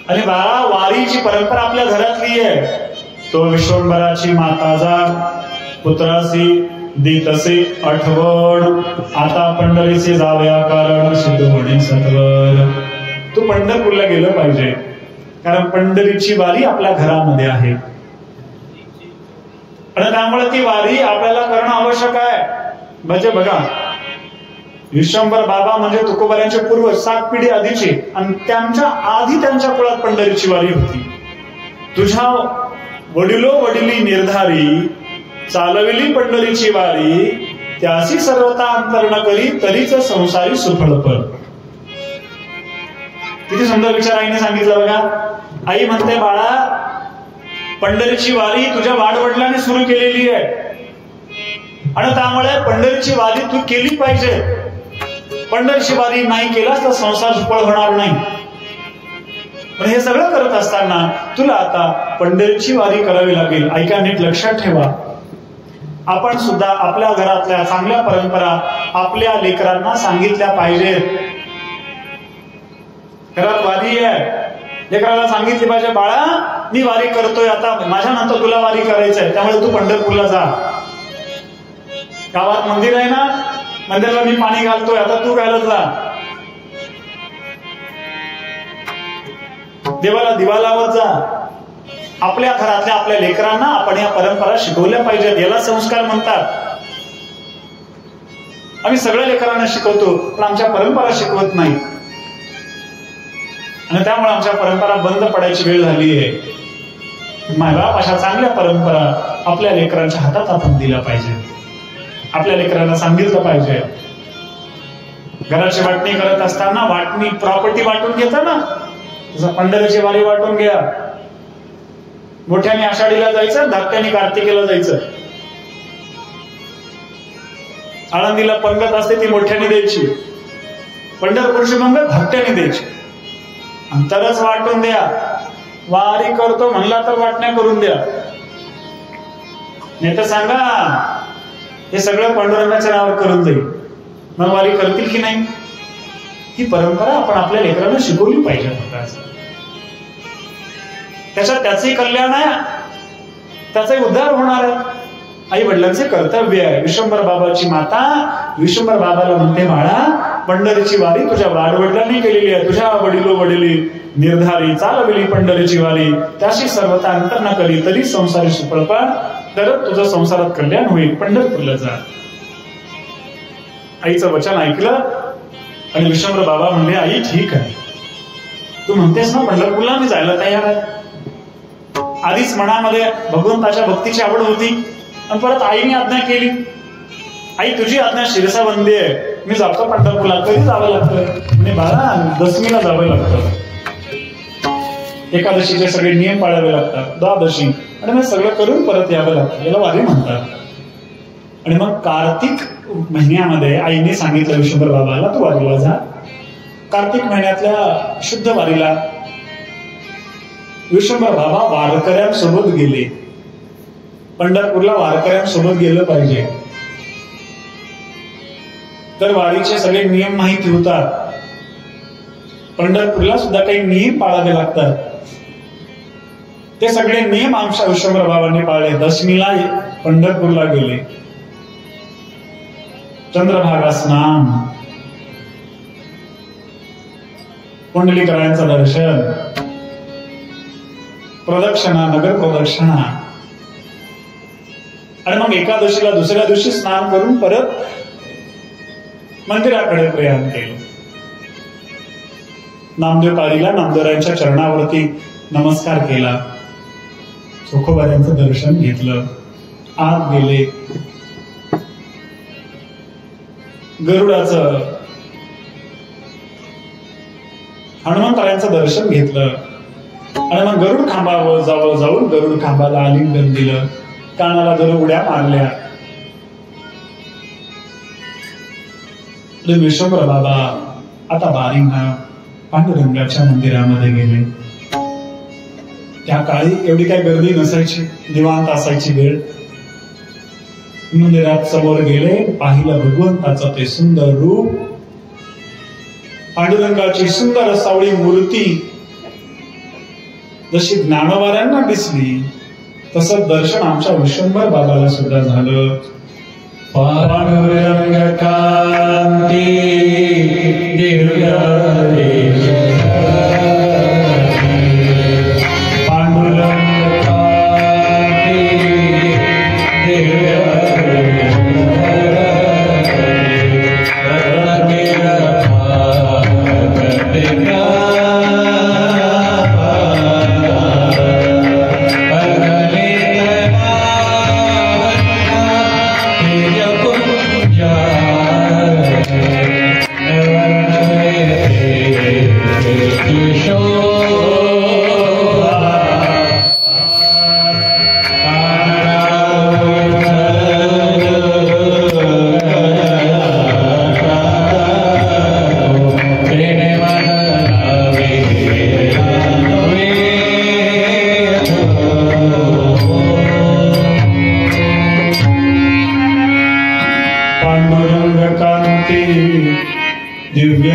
आणि बाळा, वारीची परंपरा आपल्या घरातली आहे. तो विश्वंभराची माता जा पुत्रासी देतसे आठवण. आता पंढरीचे जावया कारण सिद्ध होणे सत्वर. तू पंढरपूरला गेलं पाहिजे, कारण पंढरीची वारी आपल्या घरामध्ये आहे आणि त्यामुळे ती वारी आपल्याला करणं आवश्यक आहे. म्हणजे बघा, विश्वंभर बाबा म्हणजे तुकोबाऱ्यांचे पूर्वज 7 पिढी आधीचे, आणि त्यांच्या आधी त्यांच्या कुळात पंढरीची वारी होती. तुझ्या वडिलो वडिली निर्धारी चालविली पंढरीची वारी, त्यासी सर्वता अंतरण करी तरीच संसारी सुफळपर. किती सुंदर विचार आईने सांगितलं बघा. आई म्हणते, बाळा पंढरीची वारी तुझ्या वाडवडिलांनी सुरू केलेली आहे आणि त्यामुळे पंढरीची वारी तू केली पाहिजे. पंढरीची वारी नाही केलास तर संसार सुफळ होणार नाही. पण हे सगळं करत असताना तुला आता पंढरीची वारी करावी लागेल. ऐका, नीट लक्षात ठेवा. आपण सुद्धा आपल्या घरातल्या चांगल्या परंपरा आपल्या लेकरांना सांगितल्या पाहिजेत. घरात वारी आहे, लेकराला सांगितली पाहिजे, बाळा मी वारी करतोय, आता माझ्या नंतर तुला वारी करायचंय, त्यामुळे तू पंढरपूरला जा. गावात मंदिर आहे ना, मंदिराला मी पाणी घालतोय, आता तू घालत जा. देवाला दिवा लावत जा. आपल्या घरातल्या आपल्या लेकरांना आपण या परंपरा शिकवल्या पाहिजेत. याला संस्कार म्हणतात. आम्ही सगळ्या लेकरांना शिकवतो, पण आमच्या परंपरा शिकवत नाही. आणि त्यामुळे आमच्या परंपरा बंद पडायची वेळ झाली आहे. मायबाप अशा चांगल्या परंपरा आपल्या लेकरांच्या हातात आपण दिल्या पाहिजे. आपल्या लेकरांना सांगितलं पाहिजे. घराची वाटणी करत असताना वाटणी प्रॉपर्टी वाटून घेता ना, जसं पंढरीची वारी वाटून घ्या. मोठ्याने आषाढीला जायचं, धाकट्याने कार्तिकेला जायचं. आळंदीला पंगत असते ती मोठ्याने द्यायची, पंढरपूरची पंगत धाकट्याने द्यायची. अंतरच वाटून द्या. वारी करतो म्हणला तर वाटण्या करून द्या. नाही तर सांगा हे सगळं पांडुरंगाच्या नावावर करून जाईल, मग वारी करतील की नाही? ही परंपरा आपण आपल्या लेकरांना शिकवली पाहिजे. त्याच्यात त्याचंही कल्याण आहे, त्याचाही उद्धार होणार आहे. आई वडिलांचे कर्तव्य आहे. विश्वंभर बाबाची माता विश्वंभर बाबाला म्हणते, बाळा पंढरीची वारी तुझ्या वाडवडिलांनी केलेली आहे. तुझ्या वडिलो वडिली निर्धारी चालविली पंढरीची वारी, त्याशी सर्वता अंतर न करी तरी संसारी सुफळपा, तरच तुझं संसारात कल्याण होईल. पंढरपूरला जा. आईचं वचन ऐकलं आणि विश्वंभर बाबा म्हणले, आई ठीक आहे, तू म्हणतेस ना पंढरपूरला, मी जायला तयार आहे. आधीच मनामध्ये भगवंताच्या भक्तीची आवड होती आणि परत आईने आज्ञा केली. आई तुझी आज्ञा शिरसाबंदी आहे, मी जातो पंढरपूरला. कधी जावं लागतं? म्हणजे बाळा दशमीला जावं लागतं. एकादशीचे सगळे नियम पाळावे लागतात, द्वादशी, आणि मग सगळं करून परत यावं लागतं. याला वारी म्हणतात. आणि मग कार्तिक महिन्यामध्ये आईने सांगितलं विश्वंभर बाबाला, तू वारीला जा. कार्तिक महिन्यातल्या शुद्ध वारीला विश्वंभर बाबा वारकऱ्यांसोबत गेले. पंढरपूरला वारकऱ्यांसोबत गेलं पाहिजे. तर वारीचे सगळे नियम माहिती होतात. पंढरपूरला सुद्धा काही नियम पाळावे लागतात. ते सगळे नियम आमच्या विश्वंभर बाबांनी पाळले. दशमीला पंढरपूरला गेले. चंद्रभागा स्नान, पुंडलिकरायांचं दर्शन, प्रदक्षिणा, नगर प्रदक्षिणा, आणि मग एकादशीला दुसऱ्या दिवशी स्नान करून परत मंदिराकडे प्रयाण केलं. नामदेव पारीला नामदेवरायांच्या चरणावरती नमस्कार केला. चोखोबाऱ्यांचं दर्शन घेतलं. आत गेले. गरुडाचं, हनुमंतरायांचं दर्शन घेतलं. आणि मग गरुड खांबावर जाऊन गरुड खांबाला आलिंगन दिलं. कानाला जर उड्या मारल्या. विश्वंभर बाबा आता बारींना पांडुरंगाच्या मंदिरामध्ये गेले. त्या काळी एवढी काही गर्दी नसायची, निवांत असायची वेळ. मंदिरात समोर गेले. पाहिलं भगवंताचं ते सुंदर रूप, पांडुरंगाची सुंदर सावळी मूर्ती. जशी ज्ञानोबाऱ्यांना दिसली तसं दर्शन आमच्या विश्वंभर बाबाला सुद्धा झालं. पांडुरंग कांती दिव्य पांडुरंग कांती दिव्य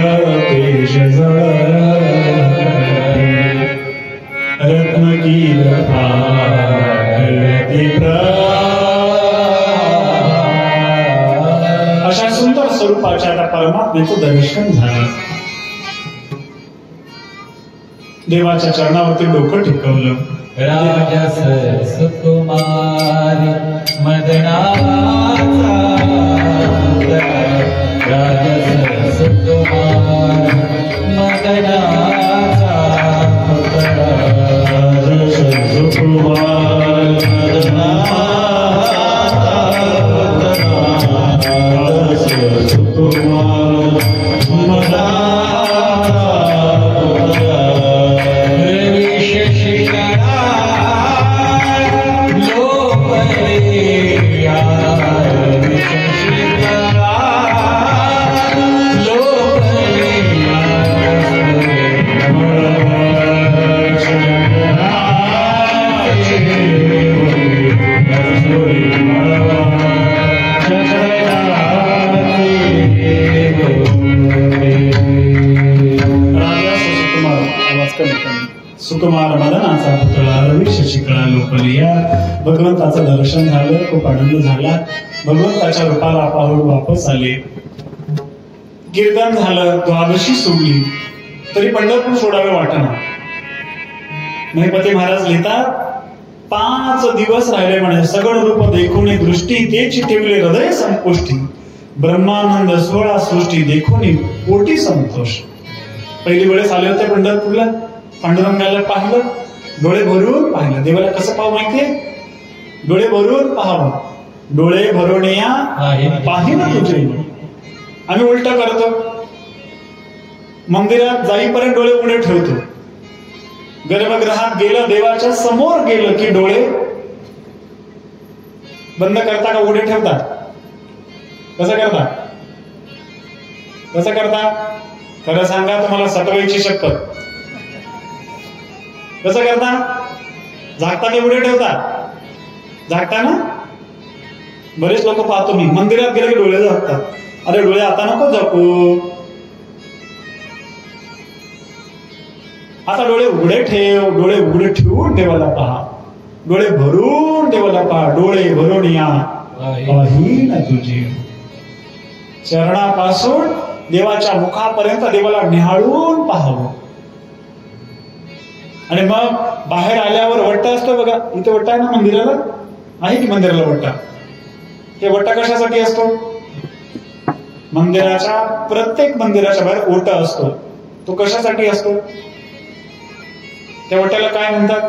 अशा सुंदर स्वरूपाच्या त्या परमात्म्याचं दर्शन झालं. देवाच्या चरणावरती डोकं टेकवलं. राजस सुकुमारी मदनाचा राजस सुकुमार मदनाचा पुतळा राजस सुकुमार मदनाचा पुतळा राजस सुकुमार मदनाचा पुतळा सुकुमार मदनाचा पुतळा रवी शशिकळा लोपलिया. भगवंताचं दर्शन झालं, खूप आनंद झाला. भगवंताच्या रूपाला पाहून वापस आले. कीर्तन झालं, द्वादशी सोडली तरी पंढरपूर सोडावे वाटना. महिपती महाराज लिहितात 5 दिवस राहिले म्हणे. सगळ रूप देखून दृष्टी तेची ठेवले हृदय संपुष्टी. ब्रह्मानंद 16 सृष्टी देखून पोटी संतोष. पहिली वेळेस आले होते पंढरपूरला. पांडुरंगाला पाहिलं, डोळे भरून पाहिलं. देवाला कसं पाहू माहितीये? डोळे भरून पाहावं. डोळे भरून या पाहिलं तुझे. आम्ही उलट करतो. मंदिरात जाईपर्यंत डोळे पुढे ठेवतो. गर्भगृहात गेलं, देवाच्या समोर गेलं की डोळे बंद करता का उघडे ठेवतात? कसं करता? कसं करता? खरं सांगा, तुम्हाला सटवायची शपथ. कसं करता? झाकता की उघडे ठेवता? झाकता ना? बरेच लोक पाहतो मी, मंदिरात गेले की डोळे झाकतात. अरे डोळे आता नको झाकू, आता डोळे उघडे ठेव. डोळे उघडे ठेवून देवाला पहा. डोळे भरून देवाला पहा. डोळे भरून या पाहीन तुझी. चरणापासून देवाच्या मुखापर्यंत देवाला निहाळून पाहावं. आणि मग बाहेर आल्यावर वट्टा असतो बघा. इथे वट्टा आहे ना मंदिराला? आहे की मंदिराला वट्टा? हे वट्टा कशासाठी असतो? मंदिराच्या, प्रत्येक मंदिराच्या बाहेर ओटा असतो. तो कशासाठी असतो? त्या वट्याला काय म्हणतात?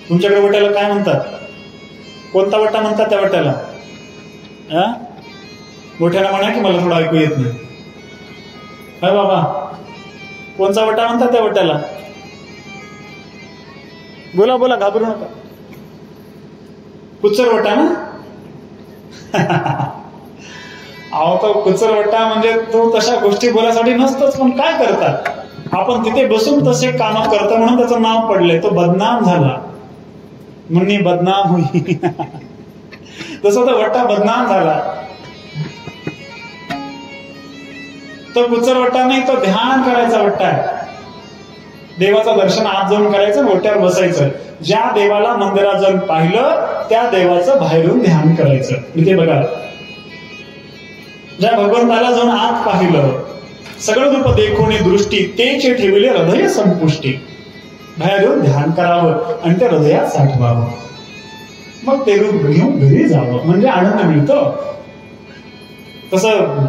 तुमच्याकडे वट्याला काय म्हणतात? कोणता वट्टा म्हणतात त्या वट्याला? मोठ्याला म्हणा की मला थोडं ऐकू येत नाही. काय बाबा, कोणता वट्टा म्हणतात त्या वट्याला? बोला बोला, घाबरू नका. कुचर वट्टा ना? अहो, तो कुचर वट्टा म्हणजे तो तशा गोष्टी बोलायसाठी नसतोच. पण काय करतात आपण तिथे बसून तसे काम करतो म्हणून त्याचं नाव पडलंय. तो बदनाम झाला म्हणून बदनाम होई. तसं तो वट्टा बदनाम झाला. तो कुचर वट्टा नाही, तो ध्यान करायचा वट्टा आहे. देवाचं दर्शन आत जाऊन करायचं, वट्यावर बसायचं. ज्या देवाला मंदिरात जाऊन पाहिलं त्या देवाचं बाहेरून ध्यान करायचं. इथे बघा, ज्या भगवंताला जाऊन आत पाहिलं, सगळं रूप देखून दृष्टी तेचे ठेवले हृदय संपुष्टी. बाहेरून ध्यान करावं आणि ते हृदयात साठवावं. मग ते रूप घेऊन घरी जावं, म्हणजे आनंद मिळतो. तसं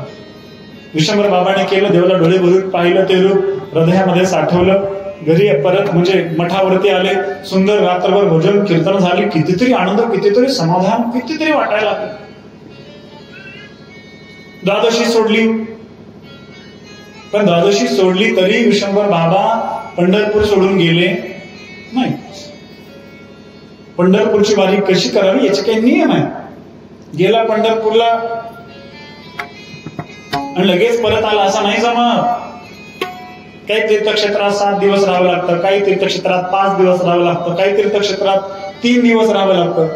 विश्वंभर बाबाने केलं. देवाला डोळे भरून पाहिलं, ते रूप हृदयामध्ये साठवलं. घरी परत म्हणजे मठावरती आले. सुंदर रात्रभर भजन कीर्तन झाले. कितीतरी आनंद, कितीतरी समाधान, कितीतरी वाटायला लागलं. द्वादशी सोडली. पण द्वादशी सोडली तरी विश्वंभर बाबा पंढरपूर सोडून गेले नाही. पंढरपूरची वारी कशी करावी याचे काही नियम आहे. गेला पंढरपूरला आणि लगेच परत आला असं नाही जमत. काही तीर्थक्षेत्रात 7 दिवस राहावं लागतं, काही तीर्थक्षेत्रात 5 दिवस राहावं लागतं, काही तीर्थक्षेत्रात 3 दिवस राहावं लागतं.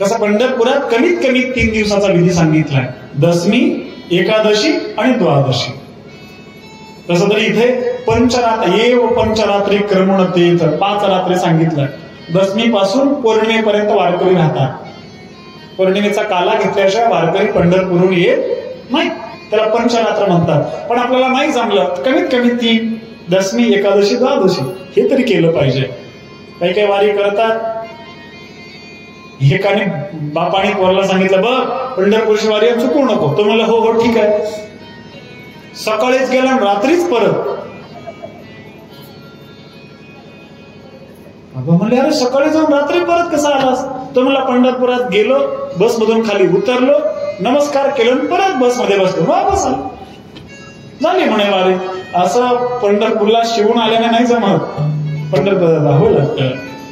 तसं पंढरपुरात कमीत कमी 3 दिवसाचा विधी सांगितलाय. दशमी, एकादशी आणि द्वादशी. तसं तरी इथे पंचरात्री क्रमण तीर्थ 5 रात्री सांगितलं. दशमी पासून पौर्णिमेपर्यंत वारकरी राहतात. पौर्णिमेचा काला घेतल्याशिवाय वारकरी पंढरपूरहून येत नाही. त्याला पंचरात्र म्हणतात. पण आपल्याला नाही जमलं, कमीत कमी 3, दशमी, एकादशी, द्वादशी हे तरी केलं पाहिजे. काही काही वारी करतात एकाने बापाने पोराला सांगितलं, बघ पंढरपूरची वारी चुकू नको. तो म्हणला, हो हो ठीक आहे. सकाळीच गेला रात्रीच परत. बाबा म्हणले, अरे सकाळी जाऊन रात्री परत कसा आलास? तो म्हणला, पंढरपुरात गेलो, बसमधून खाली उतरलो, नमस्कार केलो, परत बसमध्ये बसलो, वापस आलो. झाली म्हणे वारी. असं पंढरपूरला शिवून आल्याने नाही जमत. पंढरपुरात जावं लागतं.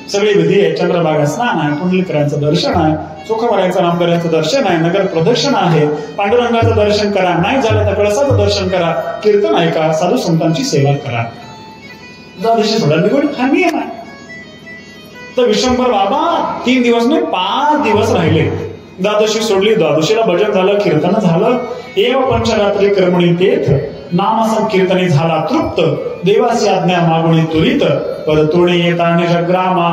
सगळी विधी आहे. चंद्रभागा स्नान आहे, पुंडलिकाचं दर्शन आहे, चोखावऱ्यांचं नामकऱ्यांचं दर्शन आहे, नगर प्रदक्षिण आहे, पांडुरंगाचं दर्शन करा, नाही झालं तर कळसाचं दर्शन करा, कीर्तन ऐका, साधू संतांची सेवा करा. द्वादशी सोडा निवड हा नियम आहे. तर विश्वंभर बाबा 3 दिवस नाही 5 दिवस राहिले. द्वादशी सोडली, द्वादशीला भजन झालं, कीर्तन झालं. एव पंचरात्री कर्मणी तेथ नाम संकीर्तनी झाला तृप्त, देवाची आज्ञा मागुणी त्वरित, परतुणे येता निजग्रामा.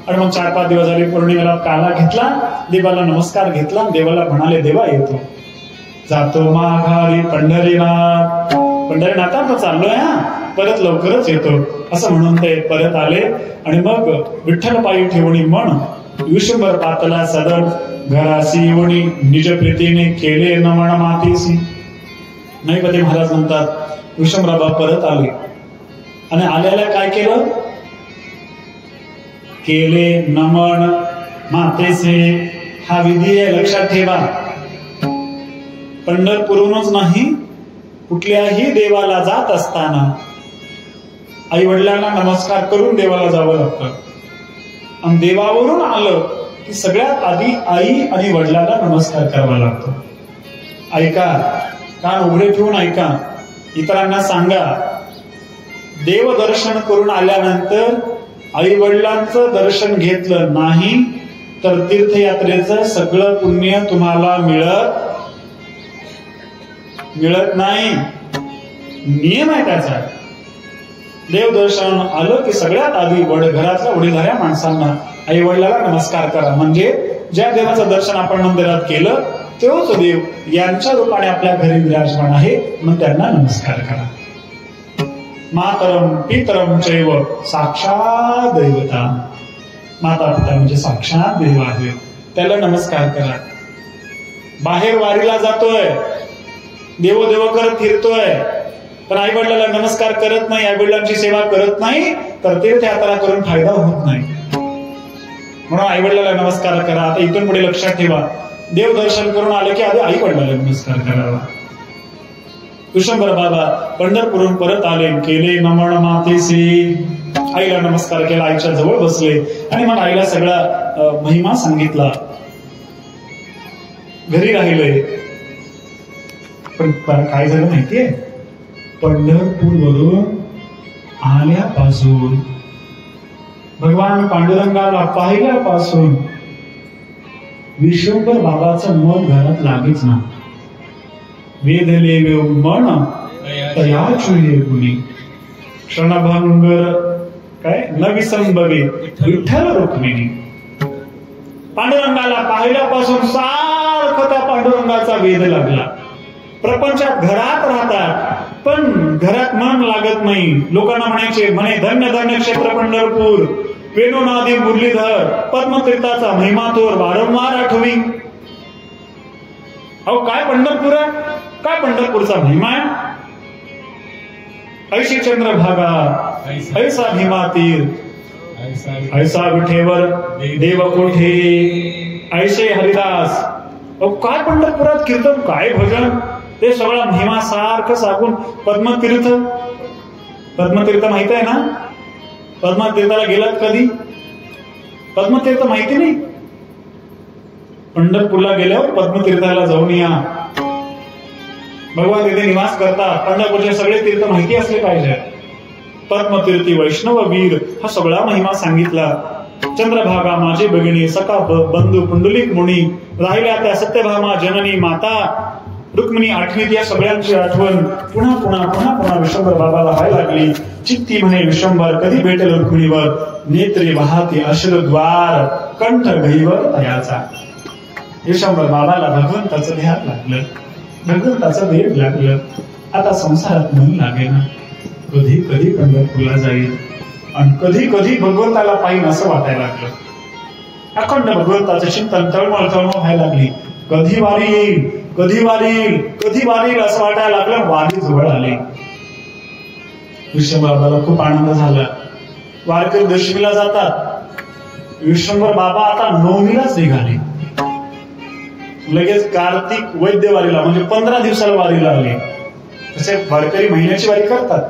आणि मग 4-5 दिवस झाले. पौर्णिमेला काला घेतला, देवाला नमस्कार घेतला, देवाला म्हणाले, देवा येतो, जातो माघारी पंढरीनाथ. पंढरीनाथात चाललोय हा, परत लवकरच येतो असं म्हणून ते परत आले. आणि मग विठ्ठल पायी ठेवणी मन विश्वंभर पातला सदन, घरासी येवणी निज प्रीतीने केले नमन मातीसी. नैपती महाराज म्हणतात, विश्वंभराबा परत आले आणि आल्याला काय केलं? केले नमन मातेचे. हा विधी आहे, लक्षात ठेवा. पंढरपूरहूनच नाही, कुठल्याही देवाला जात असताना आई वडिलांना नमस्कार करून देवाला जावं लागतं. आणि देवावरून आलं की सगळ्यात आधी आई आणि वडिलांना नमस्कार करावा लागतो. ऐका, कान उघडे ठेवून ऐका, इतरांना सांगा. देवदर्शन करून आल्यानंतर आई वडिलांचं दर्शन घेतलं नाही तर तीर्थयात्रेचं सगळं पुण्य तुम्हाला मिळत नाही. नियम आहे त्याचा. देवदर्शन आलं की सगळ्यात आधी घरातल्या वडीलधाऱ्या माणसांना, आई वडिलाला नमस्कार करा. म्हणजे ज्या देवाचं दर्शन आपण मंदिरात केलं तोच देव यांच्या रूपाने आपल्या घरी विराजमान आहे, म्हणून त्यांना नमस्कार करा. मातरम पितरम चैव साक्षात दैवता. माता पिता म्हणजे साक्षात देव आहे, त्याला नमस्कार करा. बाहेर वारीला जातोय, देवदेव करत फिरतोय, पण आई वडिलाला नमस्कार करत नाही, आई वडिलांची सेवा करत नाही, तर तीर्थयात्रा करून फायदा होत नाही. म्हणून आई वडिलाला नमस्कार करा. आता इथून पुढे लक्षात ठेवा, देवदर्शन करून आले की आधी आई वडिलाला नमस्कार करावा. विश्वंभर बाबा पंढरपूरहून परत आले, केले नमन मातेसी. आईला नमस्कार केला, आईच्या जवळ बसले आणि मग आईला सगळा महिमा सांगितला. घरी राहिले. पण काय झालं माहितीये? पंढरपूरवरून आल्यापासून, भगवान पांडुरंगाला पाहिल्यापासून विश्वंभर बाबाचं मन घरात लागेच ना. वेधले मन तयाचुये गुणी, क्षणभंग काय न विसंबवे विठ्ठल रुक्मिणी. पांडुरंगाला पाहिल्यापासून सारखं त्या पांडुरंगाचा वेध लागला. प्रपंचात घरात राहतात पण घरात मन लागत नाही. लोकांना म्हणे धन्य धन्य क्षेत्र पंढरपूर, वेणुनादी मुरलीधर, पद्मतीर्थाचा महिमा थोर वारंवार आठवी. अहो काय पंढरपूर आहे, काय पंढरपूरचा महिमा आहे. ऐशी चंद्रभागा, ऐसा भीमा तीर, ऐसा विठेवर देव कोठे, ऐसे हरिदास. अहो काय पंढरपुरात कीर्तन, काय भजन, ते सगळा महिमा सारखं सांगून. पद्मतीर्थ माहित आहे ना? पद्मतीर्थाला गेलात कधी? पद्मतीर्थ माहिती नाही? पंढरपूरला गेल्यावर पद्मतीर्थाला जाऊन या. भगवान तिथे निवास करतात. पंढरपूरचे सगळे तीर्थ माहिती असले पाहिजे. पद्मतीर्थी वैष्णव वीर हा सगळा महिमा सांगितला. चंद्रभागा माझे भगिनी, सखा बंधू पुंडलिक मुनी, राहिल्या त्या सत्यभामा जननी माता रुक्मिणी आठवीत. या सगळ्यांची आठवण पुन्हा पुन्हा पुन्हा पुन्हा विश्वंभर बाबाला व्हायला लागली. चित्ती म्हणे विश्वंभर कधी भेटेल रुक्मिणीवर, नेत्री वाहती अश्रुद्वार, कंठ गहीवर तयाचा. विश्वंभर बाबाला भगवंताचं ध्यान लागलं, भगवंताचं वेळ लागलं. आता संसारात मन लागेल. कधी कधी पंढरपूरला जाईल आणि कधी कधी भगवंताला पाहिजे असं वाटायला लागलं. अखंड भगवंताचं चिंतन तळमळ व्हायला लागली. कधी वारी येईल, कधी वारी येईल, कधी वारी येईल असं वाटायला लागलं. वारी जवळ आले. विश्वंभराला खूप आनंद झाला. वारकरी दशमीला जातात, विश्वंभर बाबा आता नवमीलाच निघाले. लगेच कार्तिक वैद्य वारीला म्हणजे 15 दिवसाला वारीला आले. तसे वारकरी महिन्याची वारी करतात,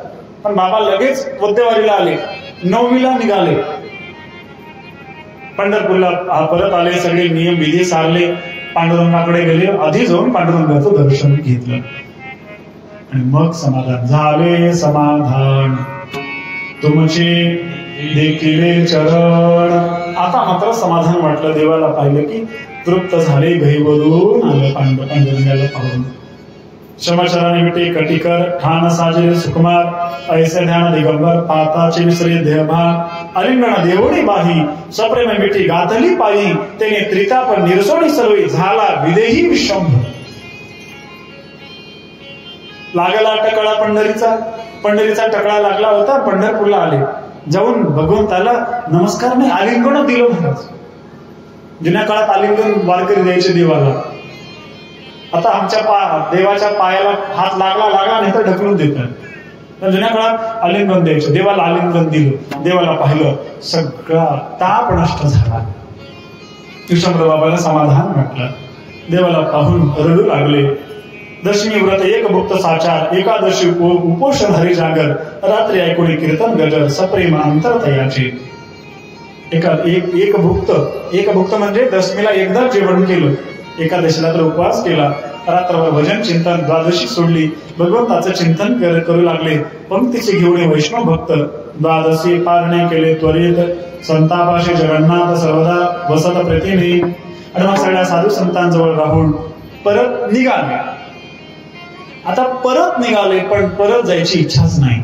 पण बाबा लगेच वैद्य वारीला आले, नवमीला निघाले. पंढरपूरला परत आले, सगळे नियम विधी सारले, पांडुरंगाकडे गेले. आधी जाऊन पांडुरंगाचं दर्शन घेतलं आणि मग समाधान झाले. समाधान तुमचे देखील चरण. आता मात्र समाधान वाटलं. देवाला पाहिलं की तृप्त झाले. गैवरून आलं पांडुरंगाला पाहून. क्षमाचराने विटे कटिकर ठाण साजरे सुकुमार ऐसे ध्यान दिगंबर पाताचे विसरे देहभान अलिंगण देवणी बाही सप्रेम मिठी गाथली पायी तेने त्रिताप निरसोणी सर्वे झाला विदेही विश्वंभर. लागला टकळा पंढरीचा टकळा लागला होता. पंढरपूरला आले. जाऊन भगवंताला नमस्कार नाही आलिंगण दिलं महाराज. जुन्या काळात आलिंगण वारकरी द्यायचे देवाला. आता आमच्या देवाच्या पायाला हात लागला नाही तर ढकलून देतात. जुन्या काळात आलिंगन द्यायचं. देवाला आलिंगन दिलं, देवाला पाहिलं, सगळा ताप नष्ट झाला. विश्वंभर बाबाला समाधान वाटलं. देवाला पाहून रडू लागले. दशमी व्रत एक भुक्त साचार एकादशी उपोषण हरी जागर रात्री ऐकून कीर्तन गजर सप्रेम अंतर तयाचे. एक भुक्त म्हणजे दशमीला एकदा जेवण केलं, एकादशीला तर उपवास केला, रात्रभर भजन चिंतन, द्वादशी सोडली, भगवंताचं चिंतन करू लागले. पंक्तीचे घेऊन वैष्णव भक्त द्वादशी पारणे केले त्वरित संतापाशी जगन्नाथ सर्वदा वसत प्रतिने. आणि मग सगळ्या साधू संतांजवळ राहून परत निघाले. आता परत निघाले पण परत जायची इच्छाच नाही.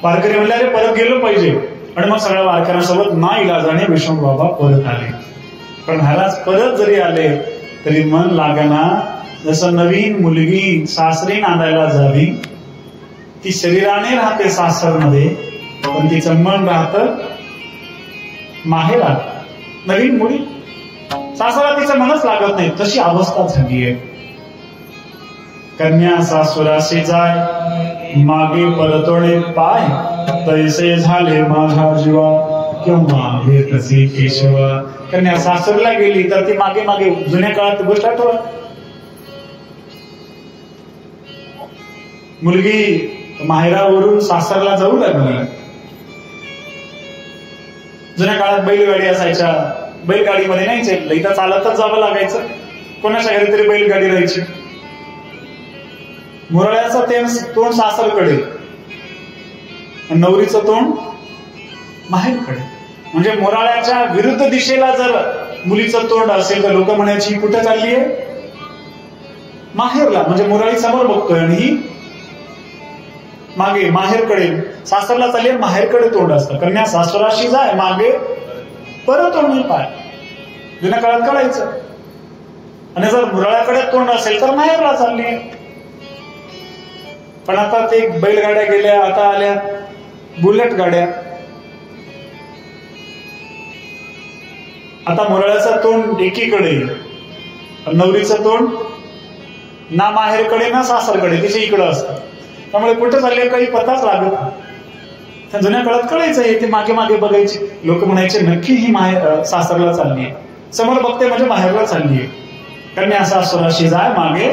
वारकरी म्हणले अरे परत गेलो पाहिजे. आणि मग सगळ्या वारकऱ्यांसोबत ना इलाजाने विष्णू बाबा परत आले. पण महाराज परत जरी आले तरी मन लागना. जसं नवीन मुलगी सासरी नांदायला जावी, ती शरीराने राहते सासरमध्ये पण तिचं मन राहतं माहेरात. नवीन मुली सासरा तिचं मनच लागत नाही, तशी अवस्था झाली आहे. कन्या सासुराशी जाय मागे परतोडे पाय तैसे झाले माझा जीवा किंवा हे कसे केशवा. कन्या सासरला गेली तर ती मागे मागे. जुन्या काळात गोष्ट आठवा, मुलगी माहेरावरून सासरला जाऊ लागली. जुन्या काळात बैलगाडी असायच्या, बैलगाडीमध्ये नाही चाललं, इथं चालतच जावं लागायचं. कोणाच्या घरी तरी बैलगाडी राहायची. मुरळ्याचं तोंड सासरकडे, नवरीचं तोंड माहेरकडे. म्हणजे मोराळ्याच्या विरुद्ध दिशेला जर मुलीचं तोंड असेल तर लोक म्हणायची कुठे चालली आहे? माहेरला. म्हणजे मोराळी समोर बघतोय आणि ही मागे माहेरकडे. सासरला चालली आहे, माहेरकडे तोंड असतं. कन्या सासराशी जाय मागे परत तोंड पाय. जुन्या काळात कळायचं. आणि जर मुरळ्याकडे तोंड असेल तर माहेरला चालली आहे. पण आता ते बैलगाड्या गेल्या, आता आल्या बुलेट गाड्या. आता मुरळ्याचं तोंड एकीकडे, नवरीचं तोंड ना माहेरकडे ना सासरकडे, तिचे इकडं असतं. त्यामुळे कुठं चालले काही पताच लागत. त्या जुन्या काळात कळायचं, ते मागे मागे बघायचे. लोक म्हणायचे नक्की ही माहेर सासरला चालली आहे. समोर बघते म्हणजे माहेरला चालली आहे. कन्या सासुराशी जाय मागे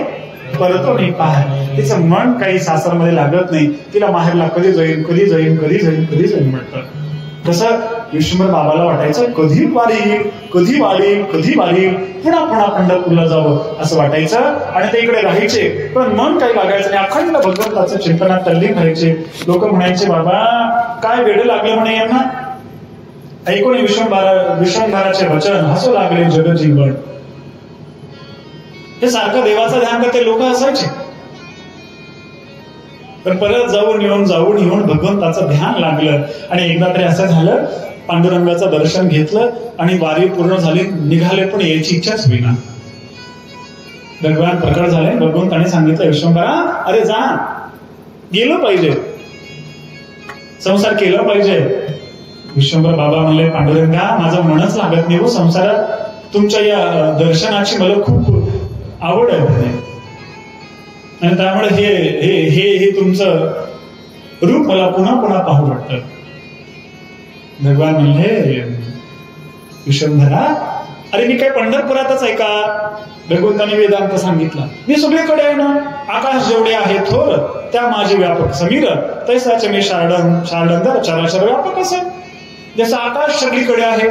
परतो नाही पाय. तिचं मन काही सासरमध्ये लागत नाही. तिला माहेरला कधी जाईन कधी जाईन कधी जाईन कधी जाईन म्हणतं. तसं विश्वंभर बाबाला वाटायचं कधी वारी येईल, कधी वारी, कधी वारी, पुन्हा पुन्हा पंढरपूरला जावं असं वाटायचं. आणि ते इकडे राहायचे पण मन काही लागायचं नाही. अखंड भगवंताचं चिंतनात तल्लीन राहायचे. लोक म्हणायचे बाबा काय वेळ लागले म्हणे यांना. ऐकून विश्वंभराचे वचन हसू लागले जगजीवन. हे सारखं देवाचं ध्यान करते लोक असायचे. पण परत जाऊन येऊन भगवंताचं ध्यान लागलं. आणि एकदा तरी असं झालं, पांडुरंगाचं दर्शन घेतलं आणि वारी पूर्ण झाली, निघाले पण यायची इच्छाच होईना. भगवान प्रकट झाले. भगवंताने सांगितलं विश्वंभरा अरे जा, गेलं पाहिजे. संसार केला पाहिजे. विश्वंभर बाबा म्हणले, पांडुरंगा माझं मनच लागत नाही हो संसारात. तुमच्या या दर्शनाची मला खूप आवड आहे आणि त्यामुळे हे हे हे हे तुमचं रूप मला पुन्हा पुन्हा पाहू वाटतं. भगवान म्हणले, विश्वंभरा अरे मी काय पंढरपुरातच आहे का? भगवंताने वेदांत सांगितला, मी सगळीकडे आहे ना. आकाश जेवढे आहे थोर त्या माझे व्यापक समीर, तैसाचे मी शार्डंदर चराचर व्यापक असे. जसं आकाश सगळीकडे आहे,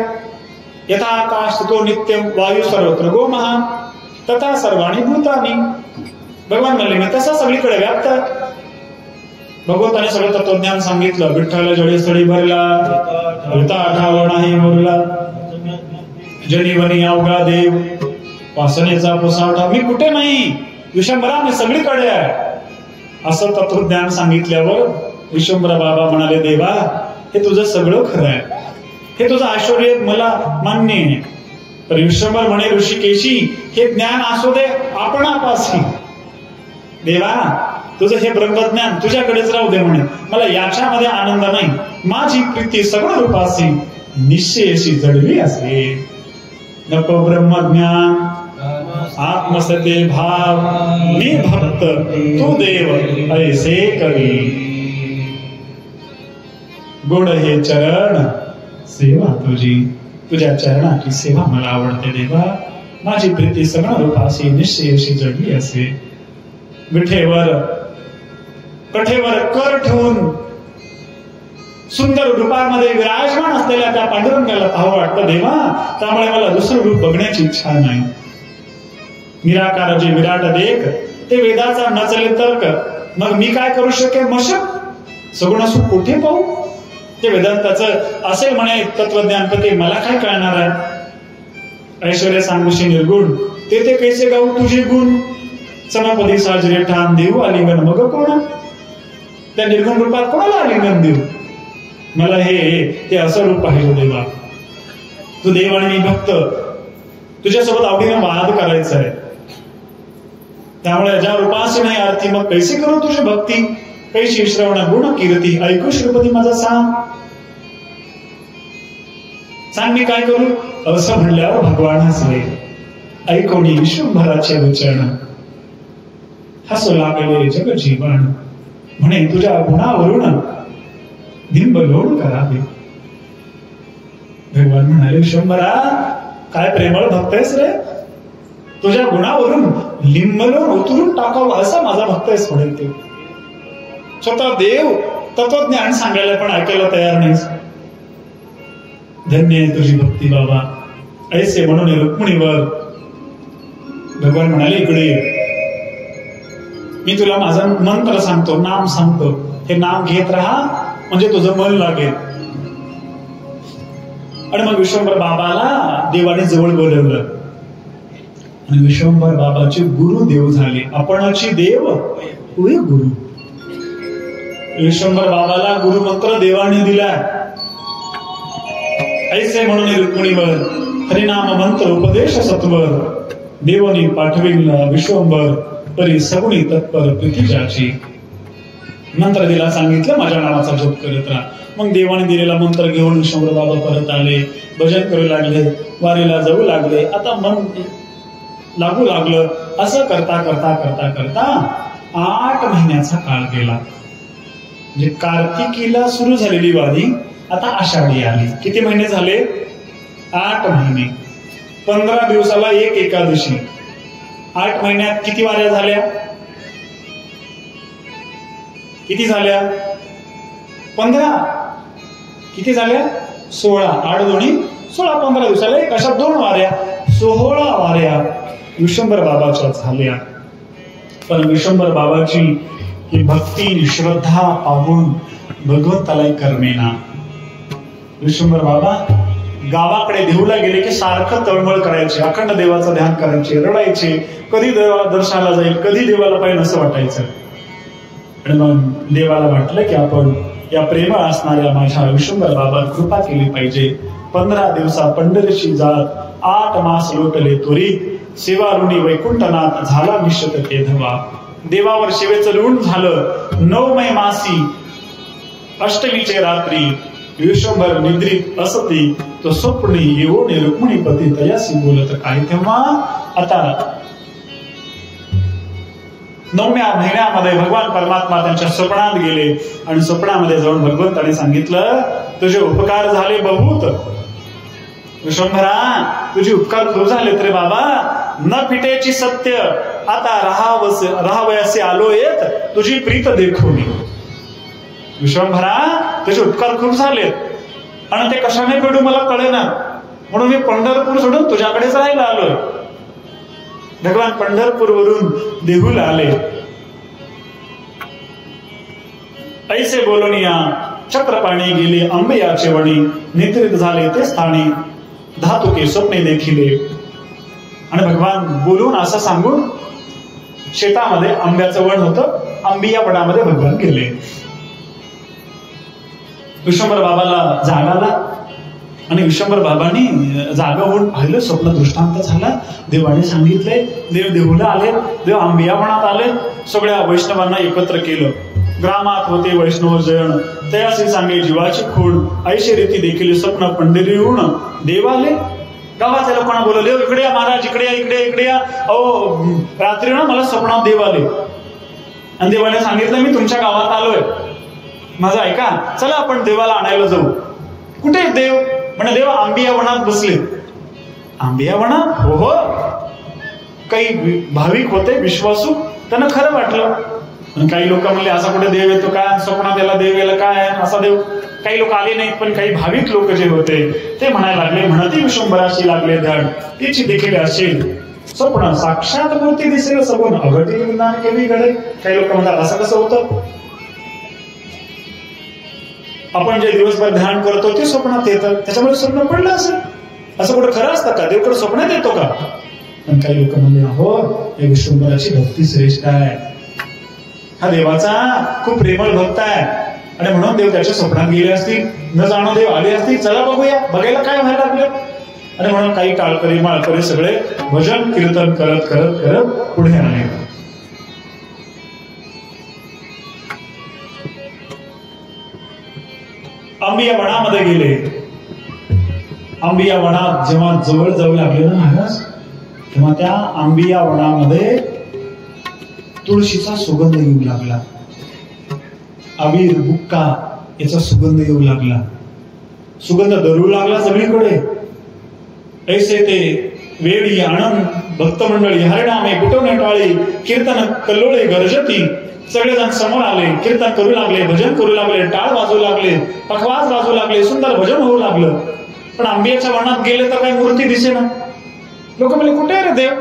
यथा आकाश तो नित्यम वायू सर्वत्र गो महा तथा सर्वाणी भूतानी. भगवान म्हणले मी तसा सगळीकडे व्याप्त आहे. भगवंताने सगळं तत्वज्ञान सांगितलं. विठ्ठल जळी स्थळी भरला, आठावा नाही मुरला, जनीवनी अवघा देव, वासनेचा पोसावठा. मी कुठे नाही, विश्वंभरा मी सगळीकडे आहे. असं तत्वज्ञान सांगितल्यावर विश्वंभरा बाबा म्हणाले, देवा हे तुझं सगळं खरं आहे, हे तुझं ऐश्वर्य मला मान्य आहे. तर विश्वंभर म्हणे, ऋषिकेशी हे ज्ञान असू दे आपणापासी. देवा तुझं हे ब्रह्मज्ञान तुझ्याकडेच राहू दे म्हणे, मला याच्यामध्ये आनंद नाही. माझी प्रीती सगळं रूपासी निश्चयशी जडली असे. नको ब्रह्मज्ञान आत्मसते भाव, मी भक्त तू देव ऐसे करी. गोड हे चरण सेवा तुझी, तुझ्या चरणाची सेवा मला आवडते देवा. माझी प्रीती सगळं रूपासी निश्चयशी जडली असे. विठेवर कठेवर कर ठेवून सुंदर रूपामध्ये विराजमान असलेल्या त्या पांडुरंगाला पाहावं वाटतं देवा. त्यामुळे मला दुसरं रूप बघण्याची इच्छा नाही. निराकार जे विराट देख ते वेदाचा नचले तर्क, मग मी काय करू शकेन मशक? सगुण सुख कुठे पाहू? ते वेदांताचं असेल म्हणे तत्वज्ञान, तर ते मला काय कळणार आहे? ऐश्वर्य सांगूशी निर्गुण ते कैसे गाऊ तुझे गुण. समपदी साजरे ठाण देऊ आलिंगन मग कोण? त्या निर्गुण रूपात कोणाला आलिंगन देऊ? मला हे असं रूप पाहिजे देवा. तू देव आणि मी भक्त, तुझ्यासोबत आवडीनं वाद करायचा आहे. त्यामुळे ज्या रूपाशी नाही आरती, मग कैसे करू तुझी भक्ती? कैशी श्रवण गुण कीर्ती, ऐकू श्रीपती माझा सांग. सांग मी काय करू? असं म्हणल्यावर भगवान हसले. ऐकोणी विश्वंभराचे वचन, हसू लागले जग जीवन. म्हणे तुझ्या गुणावरून बिंब लोड करावे. भगवान म्हणाले, विश्वंभरा काय प्रेमळ भक्त आहेस रे. तुझ्या गुणावरून लिंबलोड उतरून टाकावं असा माझा भक्त आहेस म्हणे. ते स्वतः देव तत्वज्ञान सांगायला पण ऐकायला तयार नाहीस. धन्य आहे तुझी भक्ती बाबा. ऐसे म्हणून रुक्मिणीवर भगवान म्हणाले, इकडे मी तुला माझं मंत्र सांगतो, नाम सांगतो. हे नाम घेत राहा म्हणजे तुझं मन लागेल. आणि मग विश्वंभर बाबाला देवाने जवळ बोलवलं आणि विश्वंभर बाबाचे गुरु देव झाले. आपणाची देव होय गुरु. विश्वंभर बाबाला गुरु मंत्र देवाने दिला. ऐसे म्हणून रुक्मिणीवर हरिनाम मंत्र उपदेश सत्वर, देवानी पाठविल विश्वंभर परी सगुणी तत्पर प्रीती ज्याची. मंत्र दिला, सांगितलं माझ्या नावाचा जप करत राहा. मग देवाने दिलेला मंत्र घेऊन विश्वंभर बाबा परत आले, भजन करू लागले, वारीला जाऊ लागले. आता मन लागू लागलं. असं करता करता करता करता 8 महिन्याचा काळ गेला. म्हणजे कार्तिकीला सुरू झालेली वारी आता आषाढी आली. किती महिने झाले? 8 महिने. 15 दिवसाला एक एकादशी. 8 महिन्यात किती वाऱ्या झाल्या? किती झाल्या? 15. किती झाल्या? 16. 8 दोन्ही 16. 15 दिवसाला एक, अशा 2 वाऱ्या, 16 वाऱ्या विश्वंभर बाबाच्या झाल्या. पण विश्वंभर बाबाची ही भक्ती श्रद्धा पाहून भगवंतालाही करमेना. विश्वंभर बाबा गावाकडे देऊला गेले की सारखं तळमळ करायचे, अखंड देवाचं ध्यान करायचे, रडायचे. कधी देवा दर्शनाला जाईल, कधी देवाला पाहिजे असं वाटायचं. आणि मग देवाला वाटलं की आपण या प्रेमळ असणाऱ्या माझ्या विश्वंभर बाबा कृपा केली पाहिजे. 15 दिवसा पंढरीची जात 8 मास लोटले त्वरित, सेवा ऋणी वैकुंठनाथ झाला निश्चित ते धवा. देवावर शिवेचं ऋण झालं 9 मै मासी अष्टमीचे रात्री विश्वंभर निद्रित असती तो स्वप्नी येऊन रुक्मिणीपती तयासी बोलत काय. तेव्हा आता 9व्या महिन्यामध्ये भगवान परमात्मा त्यांच्या स्वप्नात गेले आणि स्वप्नामध्ये जाऊन भगवंताने सांगितलं तुझे उपकार झाले बहुत विश्वंभरा, तुझे उपकार खूप झाले रे बाबा. न फिटेची सत्य आता राहावयासे आलो येत तुझी प्रीत देखून. विश्वंभरा, तुझे उपकार खूप झालेत आणि ते कशाने फेडू मला कळेना, म्हणून मी पंढरपूर सोडून तुझ्याकडेच राहायला आलोय. भगवान पंढरपूर वरून देहूला आले. ऐसे बोलूनिया चक्रपाणी गेले अंबियाचे वणी, निद्रित झाले ते स्थानी धातुके स्वप्ने देखिले. आणि भगवान बोलून असं सांगून शेतामध्ये आंब्याचं वण होतं, आंबिया वनामध्ये भगवान गेले. विश्वंभर बाबाला जाग आला आणि विश्वंभर बाबांनी जागा होऊन पाहिलं. स्वप्न दृष्टांत झाला. देवाने सांगितले, देव देहूला आले, देव आंबिया वनात आले, सगळ्या वैष्णवांना एकत्र केलं. ग्रामात होते वैष्णव जयण तयासी सांगे जीवाची खूण, ऐशी रीती देखील स्वप्न पंढरीहून देव आले. गावातल्या लोकांना बोलवलं, देव इकडे या महाराज, इकडे या, इकडे इकडे या. अहो रात्री ना मला स्वप्नात देव आले आणि देवाने सांगितलं मी तुमच्या गावात आलोय, माझं ऐका, चला आपण देवाला आणायला जाऊ. कुठे देव? म्हणजे देव आंबिया वनात बसले. आंबिया वनात? हो हो. काही भाविक होते विश्वासू, त्यांना खरं वाटलं. आणि काही लोक म्हणले असा कुठे देव येतो काय, स्वप्नात याला देव याला काय असा देव. काही लोक आले नाहीत, पण काही भाविक लोक जे होते ते म्हणायला लागले, म्हणती विश्वंभराशी लागले धड, तिची देखील असेल स्वप्न साक्षात मूर्ती दिसेल सगून अघटी विज्ञान केली घडे. काही लोक म्हणतात असं कसं होतं, आपण जे दिवसभर ध्यान करतो ते स्वप्नात येतं, त्याच्यामुळे स्वप्न पडलं असेल. असं कुठं खरं असतं का, देव कुठं स्वप्नात येतो का? पण काही लोक म्हणले हो, या विश्वंभराची भक्ती श्रेष्ठ आहे, हा देवाचा खूप प्रेमळ भक्त आहे आणि म्हणून देव त्याच्या स्वप्नात गेले असतील, न जाणो देव आले असतील, चला बघूया, बघायला काय व्हायला लागलं. आणि म्हणून काही टाळकरी माळकरी सगळे भजन कीर्तन करत करत करत पुढे आले. आंबिया वनामध्ये गेले. आंबिया वनात जेव्हा जवळ जाऊ लागले ना महाराज, तेव्हा त्या आंबिया वनामध्ये तुळशीचा सुगंध येऊ लागला. अबीर बुक्का याचा सुगंध येऊ लागला. सुगंध दरू लागला सगळीकडे. ऐसे ते वेळी आनंद भक्त मंडळी हरिनामे पिटवणे टाळी कीर्तन कल्लोळे गरजती. सगळेजण समोर आले, कीर्तन करू लागले, भजन करू लागले, टाळ वाजवू लागले, पखवाज वाजवू लागले, सुंदर भजन होऊ लागलं. पण आंबियाच्या वनात गेले तर काही मूर्ती दिसेना. लोक म्हणले कुठे आहे रे देव?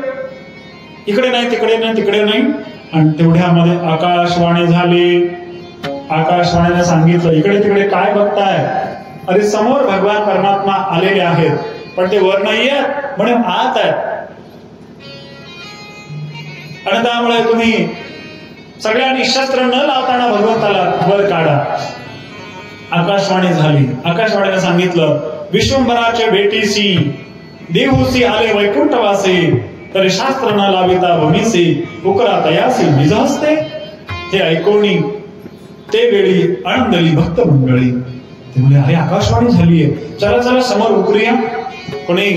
इकडे नाही, तिकडे नाही, तिकडे नाही. आणि तेवढ्यामध्ये आकाशवाणी झाली. आकाशवाणीने सांगितलं इकडे तिकडे काय बघताय? अरे समोर भगवान परमात्मा आलेले आहेत, पण ते वर नाही आहेत, म्हणून आत आहेत. आणि त्यामुळे तुम्ही सगळ्यांनी शस्त्र न लावताना भगवंताला वर काढा. आकाशवाणी झाली. आकाशवाणीने सांगितलं विश्वंभराचे भेटीसी देहूसी आले वैकुंठवासी, तरी शास्त्र न लाविता भूमीसी उकरा तयासी निज हस्ते. हे ऐकवणी ते वेळी आनंदली भक्त मंडळी. ते म्हणजे अरे आकाशवाणी झालीये, चला चला समोर उकरूया. कोणी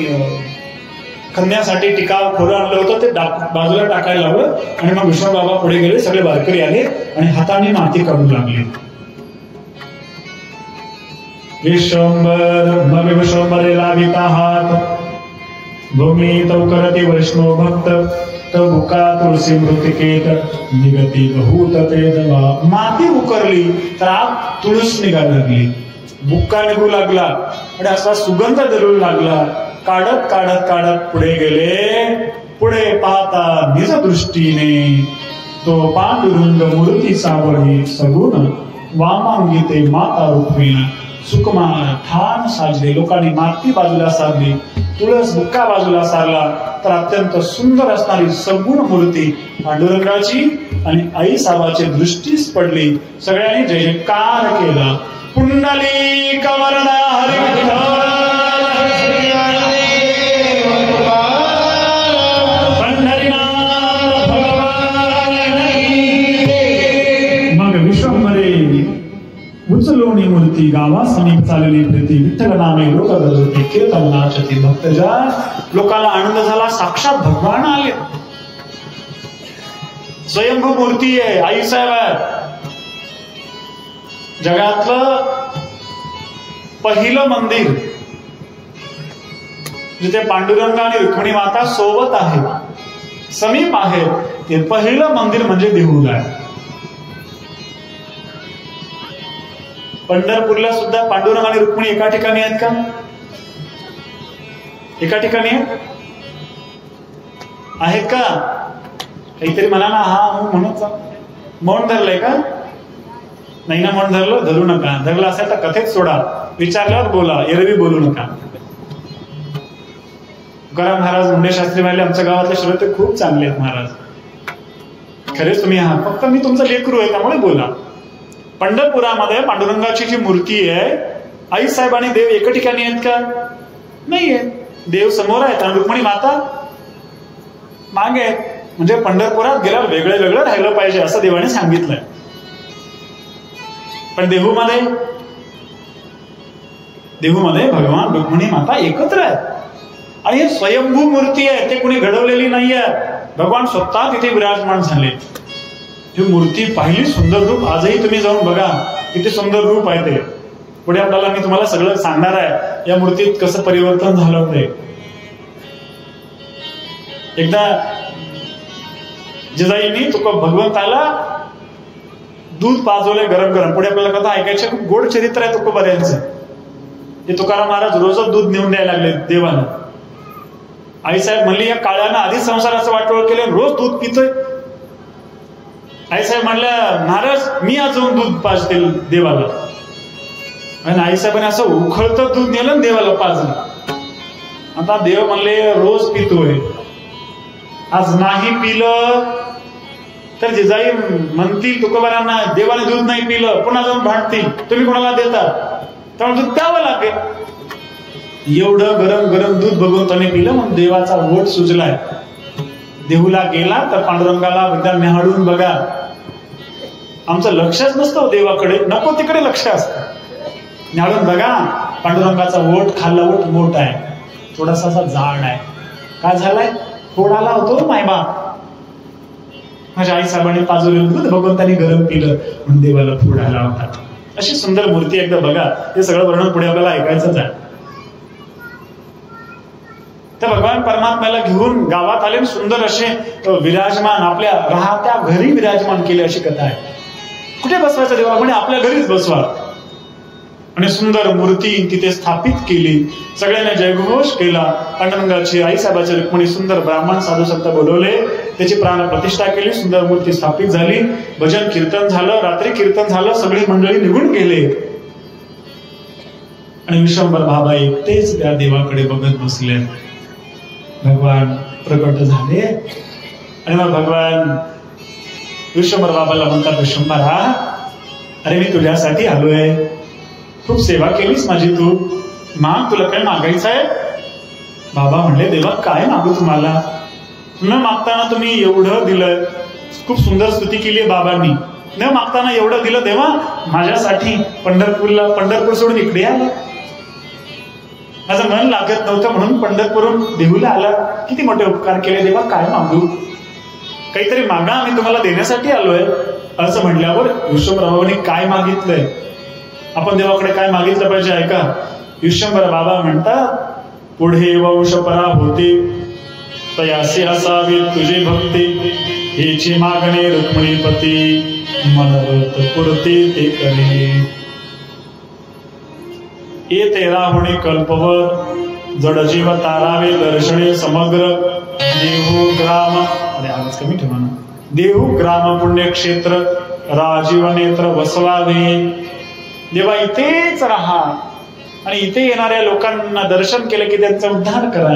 खंद्यासाठी टिकाव खोरं आणलं होतं, ते बाजूला टाकायला लावलं. आणि मग विष्णू बाबा पुढे गेले, सगळे वारकरी आले आणि हाताने माती काढू लागले. विश्वंभर मग विश्वंभरे लाविता हात, भूमी तो करते वैष्णव भक्त, तो बुका तुळशी मृतिकेत निगती बहुत ते दवा. माती उकरली तर आत तुळस निघायला लागली, बुक्का निघू लागला आणि असा सुगंध धरू लागला. काढत काढत काढत पुढे गेले. पुढे पाहता निज दृष्टीने तो पांडुरंग मूर्ती सावळी सगुण वामांगीते माता रुक्मिणी. सुकुमार ठाण साजले. लोकांनी माती बाजूला सारली, तुळस बुक्का बाजूला सारला, तर अत्यंत सुंदर असणारी सगुण मूर्ती पांडुरंगाची आणि आई साहेबाची दृष्टीस पडली. सगळ्यांनी जय जयकार केला. पुंडलिक वरदा हरी विठ्ठल, पंढरीनाथ भगवान. मग विश्वंभरे उचलून करुणी मूर्ती गावा समीप चालली प्रीती विठ्ठल नामे लोक गरजते कीर्तन नाचती भक्तजन. लोकांना आनंद झाला, साक्षात भगवान आले. स्वयंभू मूर्ती आहे, आई साहेब आहे. जगातलं पहिलं मंदिर जिथे पांडुरंग आणि रुक्मिणी माता सोबत आहे, समीप आहे, ते पहिलं मंदिर म्हणजे देहूला आहे. पंढरपूरला सुद्धा पांडुरंग आणि रुक्मिणी एका ठिकाणी आहेत का? एका ठिकाणी आहेत का? काहीतरी म्हणा ना. हा म्हणत मौन धरलंय का? नाही ना मौन धरलं? धरू नका. धरलं असेल तर कथेत सोडा, विचारल्यावर बोला, एरवी बोलू नका. तुकाराम महाराज मुंडे शास्त्री म्हणाले आमच्या गावातले श्रोते खूप चांगले आहेत महाराज. खरेच तुम्ही आहात, फक्त मी तुमचं लेकरू आहे त्यामुळे बोला. पंढरपुरामध्ये पांडुरंगाची जी मूर्ती आहे, आई साहेब आणि देव एका ठिकाणी आहेत का? नाहीये. देव समोर आहेत आणि रुक्मिणी माता मागे आहेत. म्हणजे पंढरपुरात गेल्यावर वेगळं वेगळं राहिलं पाहिजे असं देवाने सांगितलंय. पण देहूमध्ये भगवान रुक्मिणी माता एकत्र आहेत. आणि हे स्वयंभू मूर्ती आहे, ते कुणी घडवलेली नाहीये. भगवान स्वतः तिथे विराजमान झाले. ही मूर्ती पाहिली, सुंदर रूप. आजही तुम्ही जाऊन बघा, किती सुंदर रूप आहे ते. पुढे आपल्याला मी तुम्हाला सगळं सांगणार आहे या मूर्तीत कसं परिवर्तन झालं ते. एकदा जिजाईंनी भगवंताला दूध पाजवले गरम गरम. पुढे आपल्याला कथा ऐकायची. खूप गोड चरित्र आहे तुकोबाऱ्यांचं. ते तुकाराम महाराज रोजच दूध नेऊन द्यायला लागले देवाला. आईसाहेब म्हणली या काळ्यानं आधीच संसाराचं वाटोळ केलं, रोज दूध पितोय. आईसाहेब म्हणल्या महाराज मी आज जाऊन दूध पाजते देवाला. आणि आईसाहेबांनी असं उखळतं दूध नेलं देवाला पाजलं. आता देव म्हणले रोज पितोय, आज नाही पिलं तर जिजाई म्हणतील तुकोबारांना देवाने दूध नाही पिलं, पुन्हा जाऊन भांडतील, तुम्ही कोणाला देता, त्यामुळे दूध द्यावं लागेल. एवढं गरम गरम दूध भगवंताने पिलं म्हणून देवाचा ओठ सुजलाय. देहूला गेला तर पांडुरंगाला एकदा निहाळून बघा. आमचं लक्षच नसतं देवाकडे, नको तिकडे लक्ष असतं. निहाळून बघा, पांडुरंगाचा ओठ, खाल्ला ओठ मोठा आहे, थोडासा जाड आहे. काय झालाय? फोडाला होतो मायबाप. माझ्या आई साहेबांनी पाजवलेलं दूध भगवंतानी गरम पिलं म्हणून देवाला फोडायला होता. अशी सुंदर मूर्ती एकदा बघा. हे सगळं वर्णन पुढे आपल्याला ऐकायचंच आहे. तर भगवान परमात्म्याला घेऊन गावात आले, सुंदर असे विराजमान आपल्या राहत्या घरी विराजमान केले अशी कथा आहे. कुठे बसवायचं देवा? म्हणजे आपल्या घरीच बसवा. आणि सुंदर मूर्ती तिथे स्थापित केली. सगळ्यांनी जयघोष केला. पांडुरंगाची, आईसाहेबाची, रुक्मिणी, सुंदर ब्राह्मण साधू संत बोलवले, त्याची प्राण प्रतिष्ठा केली. सुंदर मूर्ती स्थापित झाली. भजन कीर्तन झालं, रात्री कीर्तन झालं. सगळी मंडळी निघून गेले आणि विश्वंभर बाबा एकटेच त्या देवाकडे बघत बसले. भगवान प्रकट झाले आणि मग भगवान विश्वंभर बाबाला म्हणतात, विश्वंभरा अरे मी तुझ्यासाठी आलोय, खूप सेवा केलीस माझी तू, माग, तुला काय मागायचं आहे? बाबा म्हणले देवा काय मागू तुम्हाला? न मागताना तुम्ही एवढं दिलं. खूप सुंदर स्तुती केली बाबांनी. न मागताना एवढं दिलं देवा माझ्यासाठी. पंढरपूर सोडून इकडे आला. माझं मन लागत नव्हतं म्हणून पंढरपूरून देहूला आला. किती मोठे उपकार केले देवा, काय मागू? काहीतरी मागा, आम्ही तुम्हाला देण्यासाठी आलोय. असं म्हटल्यावर विश्वंभरावांनी काय मागितलंय, आपण देवाकडे काय मागितलं पाहिजे ऐका. विश्वंभर बाबा म्हणतात, पुढे वंशपरा होते तयासी असावी तुझी भक्ती, हेची मागणे रुक्मिणीपती, मनोरथ पुरते ते करे. ये राहुणे कल्पवर, जड जीव तारावे दर्शने समग्र, देहू ग्राम, अरे आवाज कमी ठेवा ना, देहू ग्राम पुण्यक्षेत्र, राजीव नेत्र वसवावे. देवा इथेच राहा आणि इथे येणाऱ्या लोकांना दर्शन केलं की त्यांचा उद्धार करा.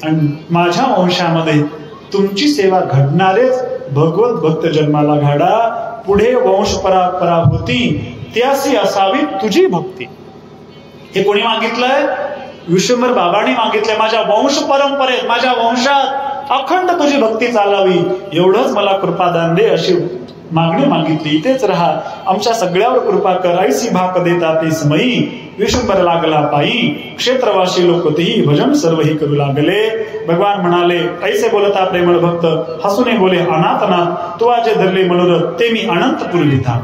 आणि माझ्या वंशामध्ये तुमची सेवा घडणारेच भगवत भक्त जन्माला घाडा. पुढे वंश परंपरा होती त्यासी असावी तुझी भक्ती. हे कोणी मागितलंय? विश्वंभर बाबांनी मागितलंय. माझ्या वंश परंपरेत, माझ्या वंशात अखंड तुझी भक्ती चालावी, एवढंच मला कृपादान दे, अशी मागणी मागितली, इथेच राहा, आमच्या सगळ्यावर कृपा कर, ऐसी भाक देता ते समयी, विश्वंभर लागला पायी, क्षेत्रवासी लोक तेही भजन सर्वही करू लागले. भगवान म्हणाले, ऐसे बोलता प्रेमळ भक्त, हसूने बोले अनाथनाथ, तू आजे धरले मनोरथ, ते मी अनंत पुरविता.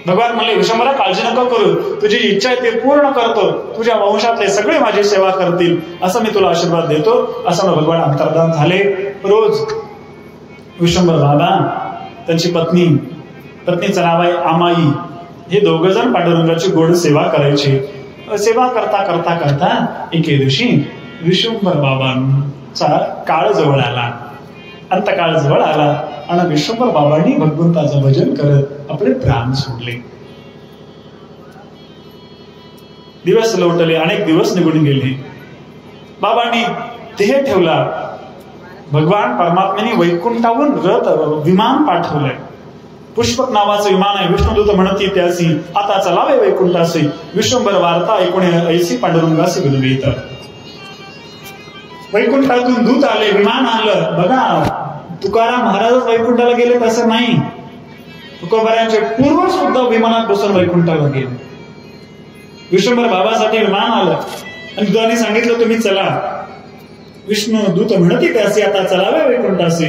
भगवान म्हणले, विश्वंभरा काळजी नको करू, तुझी इच्छा आहे ते पूर्ण करतो, तुझ्या वंशातले सगळे माझी सेवा करतील, असं मी तुला आशीर्वाद देतो. असं भगवान अंतर्धान झाले. रोज विश्वंभर बाबा, त्यांची पत्नीचं नाव आहे आमाई, हे दोघ जण पांडुरंगाची गोड सेवा करायचे. सेवा करता करता करता एके दिवशी विश्वंभर बाबांचा काळ जवळ आला, अंतकाळ जवळ आला आणि विश्वंभर बाबांनी भगवंताचं भजन करत आपले प्राण सोडले. दिवस लोटले, अनेक दिवस निघून गेले. बाबांनी देह ठेवला. भगवान परमात्म्याने वैकुंठावरून विमान पाठवलंय. पुष्पक नावाचं विमान आहे. विष्णुदूत म्हणती त्यासी, आता चलावे वैकुंठासी, विश्वंभर वार्ता ऐकून ऐसी पांडुरंगासी विनवित. वैकुंठातून दूत आले, विमान आलं. बघा, तुकाराम महाराजच वैकुंठाला गेले तसं नाही, तुकोबारांचे पूर्व सुद्धा विमानात बसून वैकुंठाला गेले. विश्वंभर बाबासाठी विमान आलं आणि दुधाने सांगितलं, तुम्ही चला. विष्णू दूत म्हणती त्यासी, आता चलावे वैकुंठासी,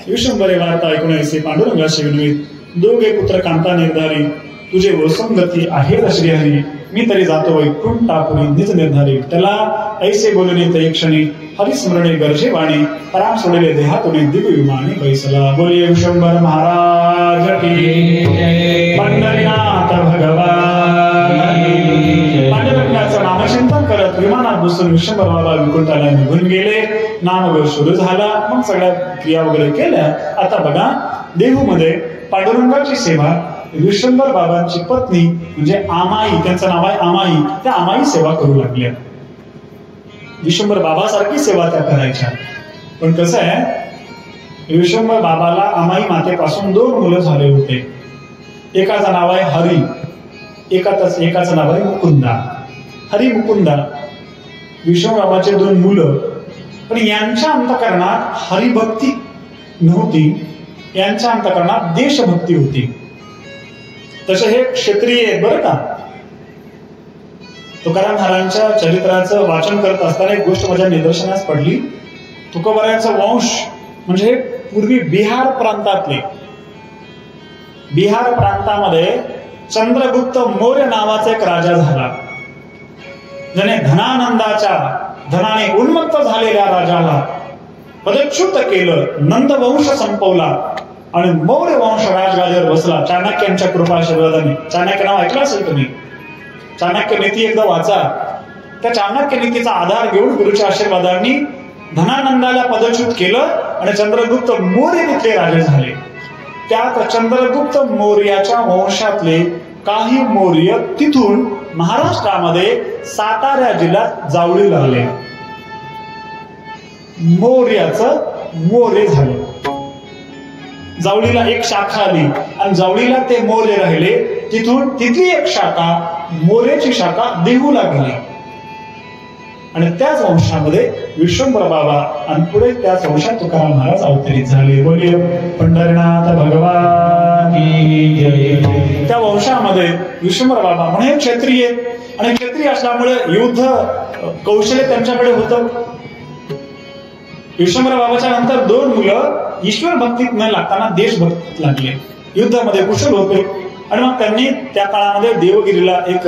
विश्वंभरे वार्ता ऐकून ऐसे पांडुरंगाशी विनवित. दोघे पुत्र कांता निर्धारी, तुझे वसंगती आहे श्रीहरी, मी तरी जातो वैकुंठापुरी निज निर्धारी. त्याला ऐसे बोलणे ते क्षणी, हरिस्मरणे गरजे वाणी, पराम सोडले देहातून दिव्य विमाने बैसला. बोलिये विश्वंभर महाराज की, पंढरीनाथ भगवान. पांडुरंगाचं नामचिंतन करत विमानात बसून विश्वंभर बाबा वैकुंठाला निघून गेले. नामयोग सुरू झाला. मग सगळ्या क्रिया वगैरे केल्या. आता बघा, देहूमध्ये पांडुरंगाची सेवा विश्वंभर बाबांची पत्नी म्हणजे आमाई, त्यांचं नाव आहे आमाई, त्या आमाई सेवा करू लागल्या. विश्वंभर बाबासारखी सेवा त्या करायच्या. पण कसं आहे, विश्वंभर बाबाला आमाई मातेपासून 2 मुलं झाले होते. एकाचं नाव आहे हरी, एकाचं नाव आहे मुकुंदा. हरी मुकुंदा विष्णू बाबाचे 2 मुलं. पण यांच्या अंतःकरणात हरिभक्ती नव्हती, यांच्या अंतःकरणात देशभक्ती होती. तसे हे क्षत्रिय आहेत बरं का. तुकाराम महाराजांच्या चरित्राचं वाचन करत असताना एक गोष्ट माझ्या निदर्शनास पडली. तुकोबारायांचा वंश म्हणजे पूर्वी बिहार प्रांतातले, बिहार प्रांतामध्ये चंद्रगुप्त मौर्य नावाचा एक राजा झाला, ज्याने धनाने उन्मत्त झालेल्या राजाला पदच्युत केलं, नंद वंश संपवला आणि मौर्य वंश राजगादीवर बसला चाणक्यांच्या कृपाआशीर्वादाने. चाणक्य नाव ऐकलं असेल तुम्ही. चाणक्य नीती एकदा वाचा. त्या चाणक्य नीतीचा आधार घेऊन गुरुच्या आशीर्वादाने धनानंदाला पदच्युत केलं आणि चंद्रगुप्त मौर्य तिथले राजे झाले. त्यात चंद्रगुप्त मौर्याच्या वंशातले काही मौर्य तिथून महाराष्ट्रामध्ये सातारा जिल्ह्यात जावळीला आले. मौर्याचं मौर्य झालं. जावळीला एक शाखा आली आणि जावळीला ते मौर्य राहिले. तिथली एक शाखा, मौर्याची शाखा देहूला गेली आणि त्याच वंशामध्ये विश्वंभर बाबा आणि पुढे त्याच वंशात तुकाराम महाराज अवतरित झाले. बोलिये पंढरीनाथ भगवान की जय. त्या वंशामध्ये विश्वंभर बाबा म्हणजे क्षत्रिय आणि क्षत्रिय असल्यामुळे युद्ध कौशल्य त्यांच्याकडे होतं. विश्वंभर बाबाच्या नंतर 2 मुलं ईश्वर भक्तीत न लागताना देशभक्तीत लागले, युद्धामध्ये कुशल होते आणि मग त्यांनी त्या काळामध्ये देवगिरीला एक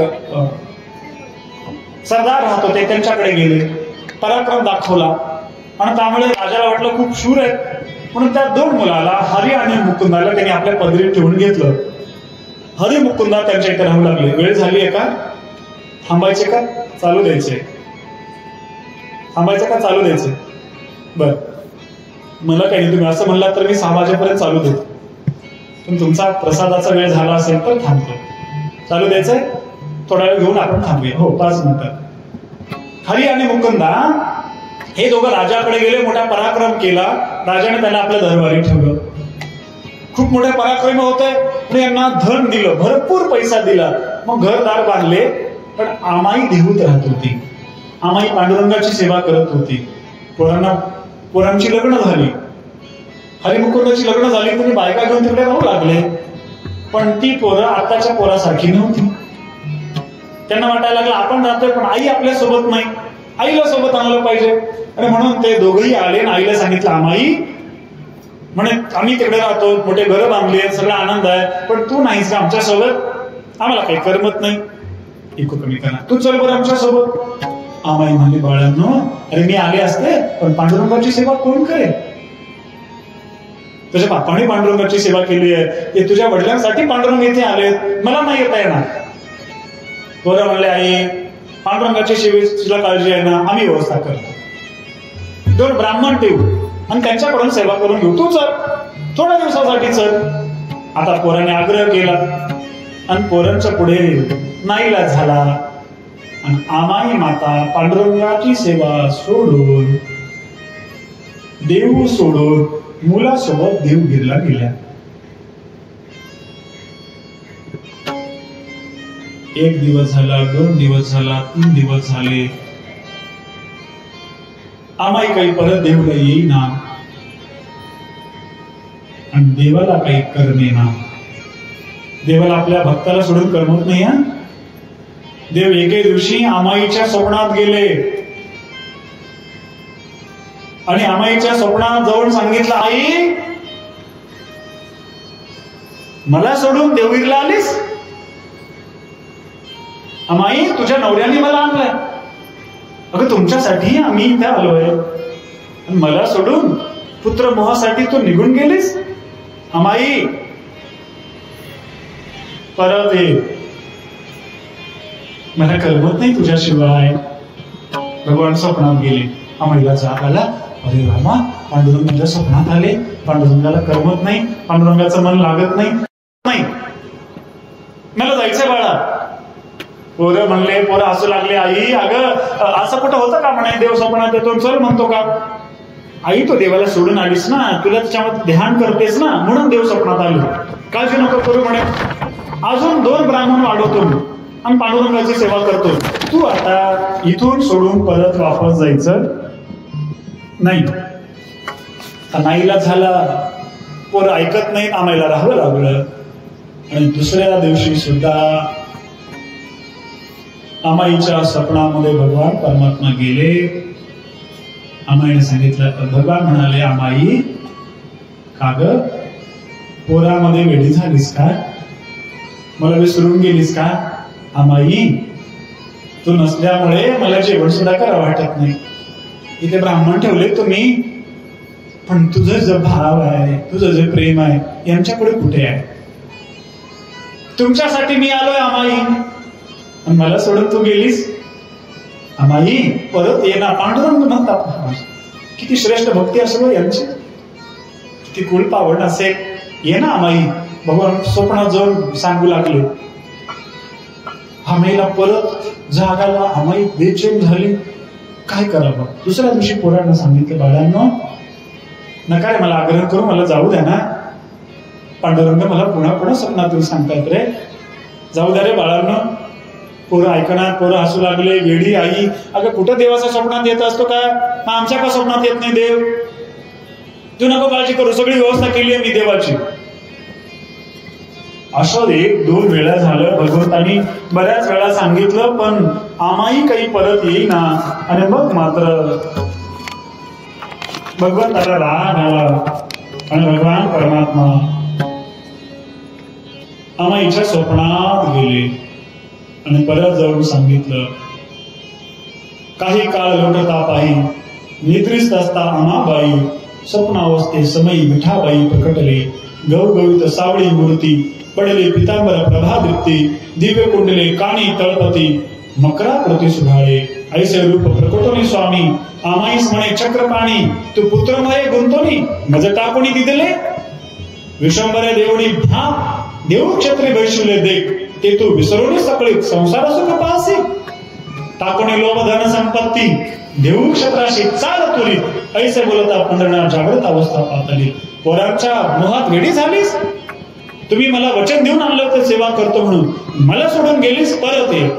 सरदार राहत होते, त्यांच्याकडे गेले, पराक्रम दाखवला आणि त्यामुळे राजाला वाटलं खूप शूर आहेत, म्हणून त्या 2 मुलाला हरी आणि मुकुंदाला त्यांनी आपल्या पदरी ठेवून घेतलं. हरी मुकुंदा त्यांच्या इथे राहू लागले. वेळ झाली आहे का, थांबायचे का चालू द्यायचे, थांबायचं का चालू द्यायचे? बर, मला काही नाही, तुम्ही असं म्हणलात तर मी 6 वाजेपर्यंत चालू देतो, पण तुमचा प्रसादाचा वेळ झाला असेल तर थांबतो. चालू द्यायचंय, थोडा वेळ घेऊन आपण थांबूया. हो, 5 मिनिटं. हरी आणि मुकुंदा हे दोघं राजाकडे गेले, मोठा पराक्रम केला. राजाने त्यांना आपल्या दरबारी ठेवलं. खूप मोठे पराक्रम होते, यांना धन दिलं, भरपूर पैसा दिला. मग घरदार बांधले. पण आमाई देहूत राहत होती. आमाई पांडुरंगाची सेवा करत होती. पोरांची लग्न झाली. हरिमुकुंदाची लग्न झाली, तुम्ही बायका घेऊन तिकडे राहू लागले. पण ती पोरं आताच्या पोरासारखी नव्हती. त्यांना वाटायला लागलं आपण राहतोय पण आई आपल्या सोबत नाही, आईला सोबत आणलं पाहिजे. आणि म्हणून ते दोघंही आले आणि आईला सांगितलं, आमाई म्हणे आम्ही तिकडे राहतो, मोठे घरं बांधले, सगळा आनंद आहे, पण तू नाहीस का आमच्या सोबत, आम्हाला काही करमत नाही, इको कमी करा, तू चल बरं आमच्या सोबत. आमाई म्हणली, बाळांनो अरे मी आले असते पण पांडुरंगाची सेवा कोण करेल? तुझ्या बापाने पांडुरंगाची सेवा केली आहे, ते तुझ्या वडिलांसाठी पांडुरंग इथे आले, मला नाही येता येणार. पोरं म्हणले, आई पांडुरंगाची सेवेला काळजी आहे ना, आम्ही व्यवस्था करतो, 2 ब्राह्मण ठेवू आणि त्यांच्याकडून सेवा करून घेऊ, तू चल थोड्या दिवसासाठी चल. आता पोराने आग्रह केला आणि पोरांच्या पुढे नाईलाज झाला आणि आमाई माता पांडुरंगाची सेवा सोडून, देव सोडून मुलासोबत देवगिरीला गेल्या. 1 दिवस झाला, 2 दिवस झाला, 3 दिवस झाले, आमाई काही परत देवला येईना आणि देवाला काही करमेना. देवाला आपल्या भक्ताला सोडून करमत नाही. हा देव एके दिवशी आमाईच्या स्वप्नात गेले आणि आमाईच्या स्वप्नात जाऊन सांगितलं, आई मला सोडून देवगिरीला आलीस? आमाई तुझ्या नवऱ्याने मला आणलंय. अगं तुमच्यासाठी आम्ही इथे आलोय आणि मला सोडून पुत्र मोहासाठी तू निघून गेलीस? आमाई परत ये, मला करमत नाही तुझ्याशिवाय. भगवान स्वप्नात गेले, आमाईला जाग आला, अरे रामा पांडुरंग माझ्या स्वप्नात आले, पांडुरंगाला करमत नाही, पांडुरंगाचं मन लागत नाही, मला जायचंय बाळा. पोरं म्हणले, पोरं हसू लागले, आई अगं असं कुठं होतं का म्हणे, देव स्वप्नात येतो चल म्हणतो का? आई तो देवाला सोडून आलीस ना, तुला त्याच्यामध्ये ध्यान करतेस ना, म्हणून देव स्वप्नात आलो, काळजी नको करू म्हणे. अजून 2 ब्राह्मण वाढवतो आणि पांडुरंगाची सेवा करतो. तू आता इथून सोडून परत वापस जायचं नाही. नाईला झाला, पोरं ऐकत नाही, आम्हाला राहावं लागलं. आणि दुसऱ्या दिवशी सुद्धा आमाईच्या स्वप्नामध्ये भगवान परमात्मा गेले. आमाईने सांगितलं, भगवान म्हणाले, आमाई का ग पोरामध्ये वेडी झालीस का? मला विसरून गेलीस का? आमाई तू नसल्यामुळे मला जेवण सुद्धा करावं वाटत नाही. इथे ब्राह्मण ठेवले तुम्ही, पण तुझं जे भाव आहे, तुझं जे प्रेम आहे, यांच्याकडे कुठे आहे? तुमच्यासाठी मी आलोय आमाई आणि मला सोडून तू गेलीस. आमाई परत ये ना, पांडुरंग म्हणतात. किती श्रेष्ठ भक्ती असेल यांची, किती कुल पावड असेल, ये ना आमाई. भगवान स्वप्नात जाऊन सांगू लागले. आमाईला परत जाग आला, आमाई बेचैन झाली, काय करावं. दुसऱ्या दिवशी पोरांना सांगितलं, बाळांनो नका रे मला आग्रह करू, मला जाऊ द्या ना. पांडुरंग मला पुन्हा पुन्हा स्वप्नातून सांगतायत रे, जाऊ द्या रे बाळांनो. पोरं ऐकणार, पोरं हसू लागले. वेडी आई, अगं कुठं देवाच्या स्वप्नात येत असतो का? आमच्या का स्वप्नात येत नाही देव? तू नको काळजी करू, सगळी व्यवस्था केली आहे मी देवाची. असं 1-2 वेळा झालं. भगवंतानी बऱ्याच वेळा सांगितलं, पण आमाई काही परत येईना. आणि मग मात्र भगवंताला राग आला आणि भगवान परमात्मा आमाईच्या स्वप्नात गेले आणि परत जाऊन सांगितलं, काही काळ लोटता पायी निद्रिस्त असता आमाबाई, स्वप्नावस्थे समयी मिठाबाई प्रकटले. गवगवीत सावळी मूर्ती, पडले पितांबर प्रभादीप्ती, दिव्य कुंडले काणी तळपती, मकराकृती सुधाळे. ऐसे रूप प्रकटोनी स्वामी, आमाईस म्हणे चक्रपाणी, तू पुत्रमय गुंतोनी मज टाकोणी दिदले. विशंबरे देवणी भा, देऊ क्षत्रे वैशुल्य देख, ते तू विसरून सकळी संसार सुख पासी. टाकोणी लोभ धन संपत्ती, देऊ क्षत्राशी चाल तुली. ऐसे बोलता पंढरनाथ जागृत अवस्था पातली. पोरांच्या मोहात वेडी झालीस. तुम्ही मला वचन देऊन आणलं होतं सेवा करतो म्हणून, मला सोडून गेलीस, परत ये.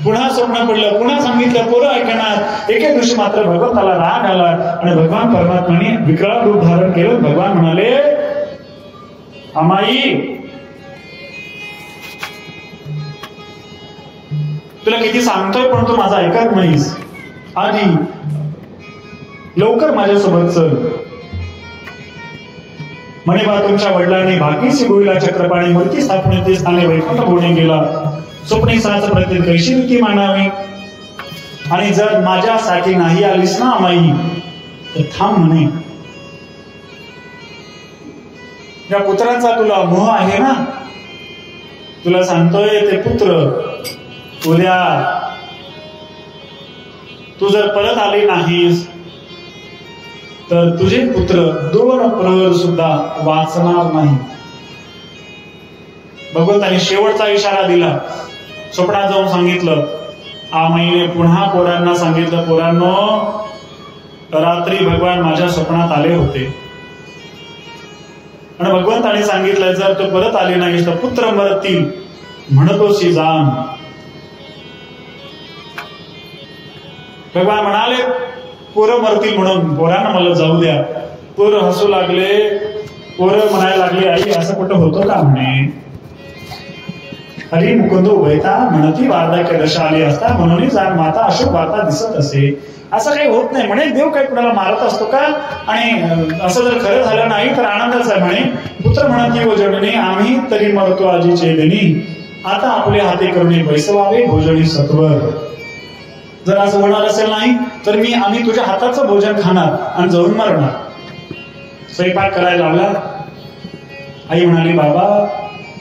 पुन्हा स्वप्न पडलं, पुन्हा सांगितलं, पोरं ऐकणार. एके दिवशी मात्र भगवंताला राग आला आणि भगवान परमात्माने विकराळ रूप धारण केलं. भगवान म्हणाले, अमाई, तुला किती सांगतोय पण तू माझा ऐकत नाहीस. आधी लवकर माझ्यासोबत चल. म्हणे बा, तुमच्या वडिलांनी भाग्यसी गोईला चक्रपाणी मूर्ती स्थापनेचे स्थाने वैकुंठ भोवणे गेला. स्वप्नेश्वराचं प्रत्येक कैशी रीती मानावी. आणि जर माझ्यासाठी नाही आलीस ना अमाई तर थांब म्हणे. या पुत्राचा तुला मोह आहे ना. तुला सांगतोय ते पुत्र उद्या तू जर परत आली नाहीस तर तुझे पुत्र 2 प्रहर सुद्धा वाचणार नाही. भगवंताने शेवटचा इशारा दिला. स्वप्नात जाऊन सांगितलं. आमाईने पुन्हा पोरांना सांगितलं, पोरांनो, रात्री भगवान माझ्या स्वप्नात आले होते आणि भगवंताने सांगितलं, जर तू परत आली नाहीस तर पुत्र मरतील. म्हणतोशी जाण. भगवान म्हणाले, पोरं मरतील म्हणून पोरांना मला जाऊ द्या. पोरं हसू लागले. पोरं म्हणायला लागले, आई असं कुठं होतं का म्हणे. हरी मुकुंद उभयता म्हणती वार्धक्य दशा आली असता म्हणून जाण माता अशोक वार्ता दिसत असे. असं काही होत नाही म्हणे. देव काही कुणाला मारत असतो का. आणि असं जर खरं झालं नाही तर आनंदच आहे म्हणे. पुत्र म्हणती व जडणे आम्ही तरी मरतो आजीचे देणी. आता आपले हाते करुणे बैसवावे भोजनी सत्वर. जर असं होणार असेल नाही तर आम्ही तुझ्या हाताचं भोजन खाणार आणि जाऊन मरणार. स्वयंपाक करायला लावला. आई म्हणाली, बाबा,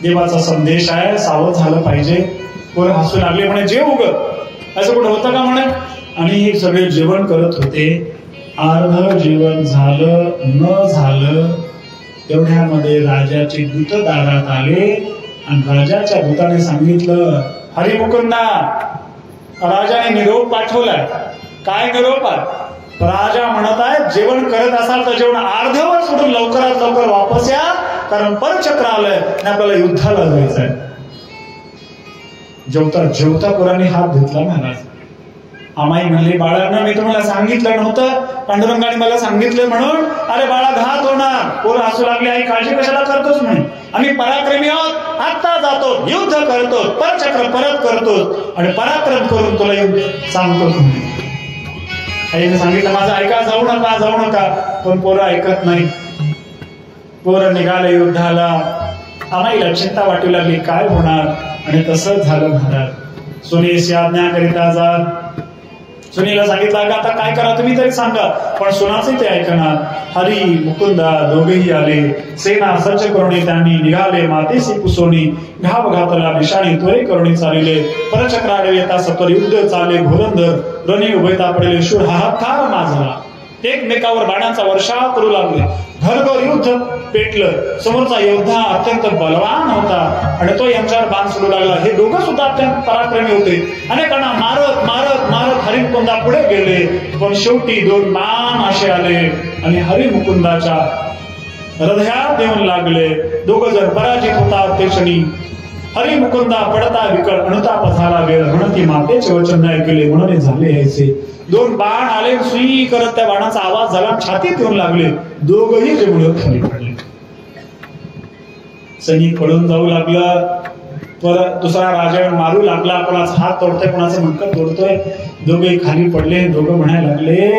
देवाचा संदेश आहे, सावध झालं पाहिजे. पोरं हसू लागले. म्हणे, जेव उग, असं कुठं होतं का म्हणे. आणि हे सगळे जेवण करत होते. अर्ध जेवण झालं न झालं तेवढ्यामध्ये राजाचे दूत दारात आले आणि राजाच्या दूताने सांगितलं, हरी मुकुंदा, राजाने निरोप पाठवलाय. काय निरोप आहे. राजा म्हणत आहे, जेवण करत असाल तर जेवण अर्धवट सोडून लवकरात लवकर वापस या, कारण परचक्र आलंय आणि आपल्याला युद्धाला जायचंय. जेवता जेवता पोरांनी हात घेतला महाराज. आमाई म्हणली, बाळांना मी तुम्हाला सांगितलं नव्हतं. पांडुरंगाने मला सांगितलं म्हणून. अरे बाळा, घात होणार. पोरं हसू लागले. आई काळजी कशाला करतोस म्हणे. आम्ही पराक्रमी आहोत. आता जातो, युद्ध करतो, परचक्र परत करतो आणि पराक्रम करून तुला येऊन सांगतो म्हणे. आईने सांगितलं, माझं ऐका, जाऊ नका, जाऊ नका. पण पोरं ऐकत नाही. पोरं निघाले युद्धाला. आम्हाला चिंता वाटू लागली, काय होणार. आणि तसंच झालं महाराज. सुनेशी आज्ञा करिता जात. सुनीला सांगितलं, अगं आता काय करा तुम्ही तरी सांगा. पण सुनाचे ते ऐकणार. हरी मुकुंदा दोघेही आले. सेना सज्ज करुणी त्यांनी निघाले. मातेसी पुसोनी घाव घातला निशाणी त्वरे करुणी चालिले. परचक्राडे येता सत्वर युद्ध चाले घोरंदर रणी उभयता पडले शूर हाहाकार माजला. एकमेकावर बाणांचा वर्षाव करू लागले. घरघर युद्ध पेटलं. समोरचा योद्धा अत्यंत बलवान होता आणि तो यांच्यावर बाण सुरू लागला. हे दोघं सुद्धा अत्यंत पराक्रमी होते. अनेकांना मारत मारत मारत हरिमुकुंदा पुढे गेले. पण शेवटी 2 बाण असे आले आणि हरिमुकुंदाच्या हृदयात देऊन लागले. दोघं जर पराजित होतात ते क्षणी हरिमुकुंदा पडता विकळ अनुताप झाला वेळ. म्हणती मातेचे वचन नाही केले म्हणून झाले ऐसे. 2 बाण आले. सुई करत त्या बाणाचा आवाज झाला. छातीत येऊन लागले. दोघही जेवढे खाली पडले. सैनिक पळून जाऊ लागला. परत दुसरा राजा मारू लागला. कोणाचा हात तोडतोय, कोणाचं मणकं तोडतोय. दोघे खाली पडले. दोघं म्हणायला लागले,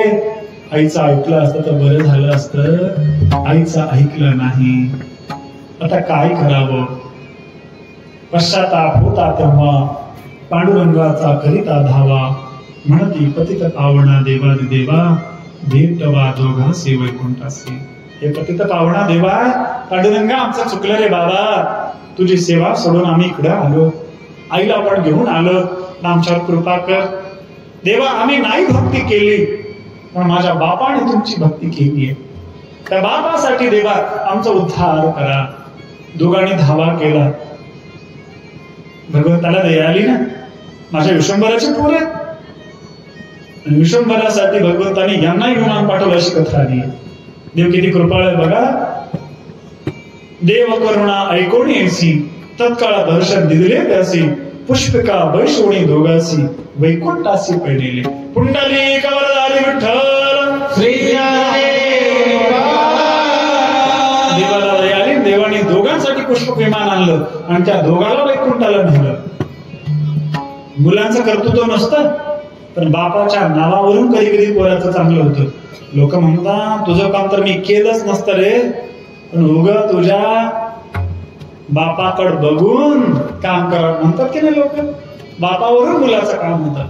आईचं ऐकलं असतं तर बरं झालं असतं. आईचं ऐकलं नाही. आता काय करावं. पश्चाताप होता तेव्हा पांडुरंगाचा करिता धावा. म्हणती पतित पावना देवादी देवा भेटवा दोघांसी वैकुंठासी. हे पतित पावना देवा, पांडुरंगा, आमचं चुकलं रे बाबा. तुझी सेवा सोडून आम्ही इकडे आलो. आईला आपण घेऊन आलो. आमच्यावर कृपा कर देवा. आम्ही नाही भक्ती केली पण माझ्या बापाने तुमची भक्ती केली आहे. त्या बापासाठी देवा आमचा उद्धार करा. दोघांनी धावा केला. भगवंताला दया आली ना. माझ्या विश्वंभराचे पोर आहेत आणि विश्वंभरासाठी भगवंताने यांनाही विमान पाठवलं अशी कथा आली. देव किती कृपाळ आहे बघा. देव करुणा ऐकोणी ऐसी तत्काळ दर्शन दिले त्यासी. पुष्पिका वैशोणी दोघासी वैकुंठासी पडलेले पुंडली कवर झाली विठ्ठल श्री देवाला दयाली देवाने दोघांसाठी पुष्पक विमान आणलं आणि त्या दोघाला वैकुंठाला नेलं. मुलांचं कर्तृत्व नसतं पण बापाच्या नावावरून कधी कधी पोराचं चांगलं होतं. लोक म्हणतात तुझं काम तर मी केलंच नसतं रे, पण उगा तुझ्या बापाकडे बघून काम करा म्हणतात की नाही लोक. बापावरून मुलाचं काम होतं.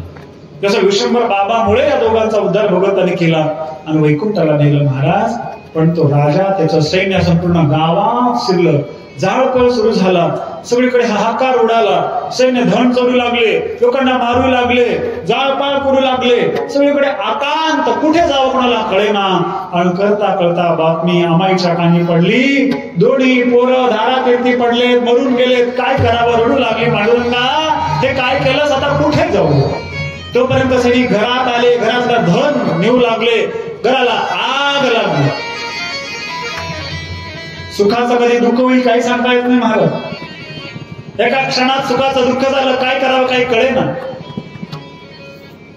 जसं विश्वंभर बाबामुळे या दोघांचा उद्धार भगवंताने केला आणि वैकुंठाला नेलं महाराज. पण तो राजा त्याचं सैन्य संपूर्ण गावात शिरलं. जाळपोळ सुरू झाला. सगळीकडे हाहाकार उडाला. सैन्य धन चोरू लागले, लोकांना मारू लागले, जाळपाळ करू लागले. सगळीकडे आकांत, कुठे जावं कोणाला कळेना. आणि करता करता बातमी आमाईच्या कानी पडली. दोन्ही पोरं धारातीर्थी पडलेत, मरून गेलेत. काय करावं रडू लागली पांडुरंगा, हे काय केलंस, आता कुठे जाऊ. तोपर्यंत सगळी घरात आले. घरातलं धन नेऊ लागले. घराला आग लागली. सुखाचं कधी दुःख होईल काही सांगता येत नाही महाराज. एका क्षणात सुखाचं दुःख झालं, काय करावं काही कळे ना.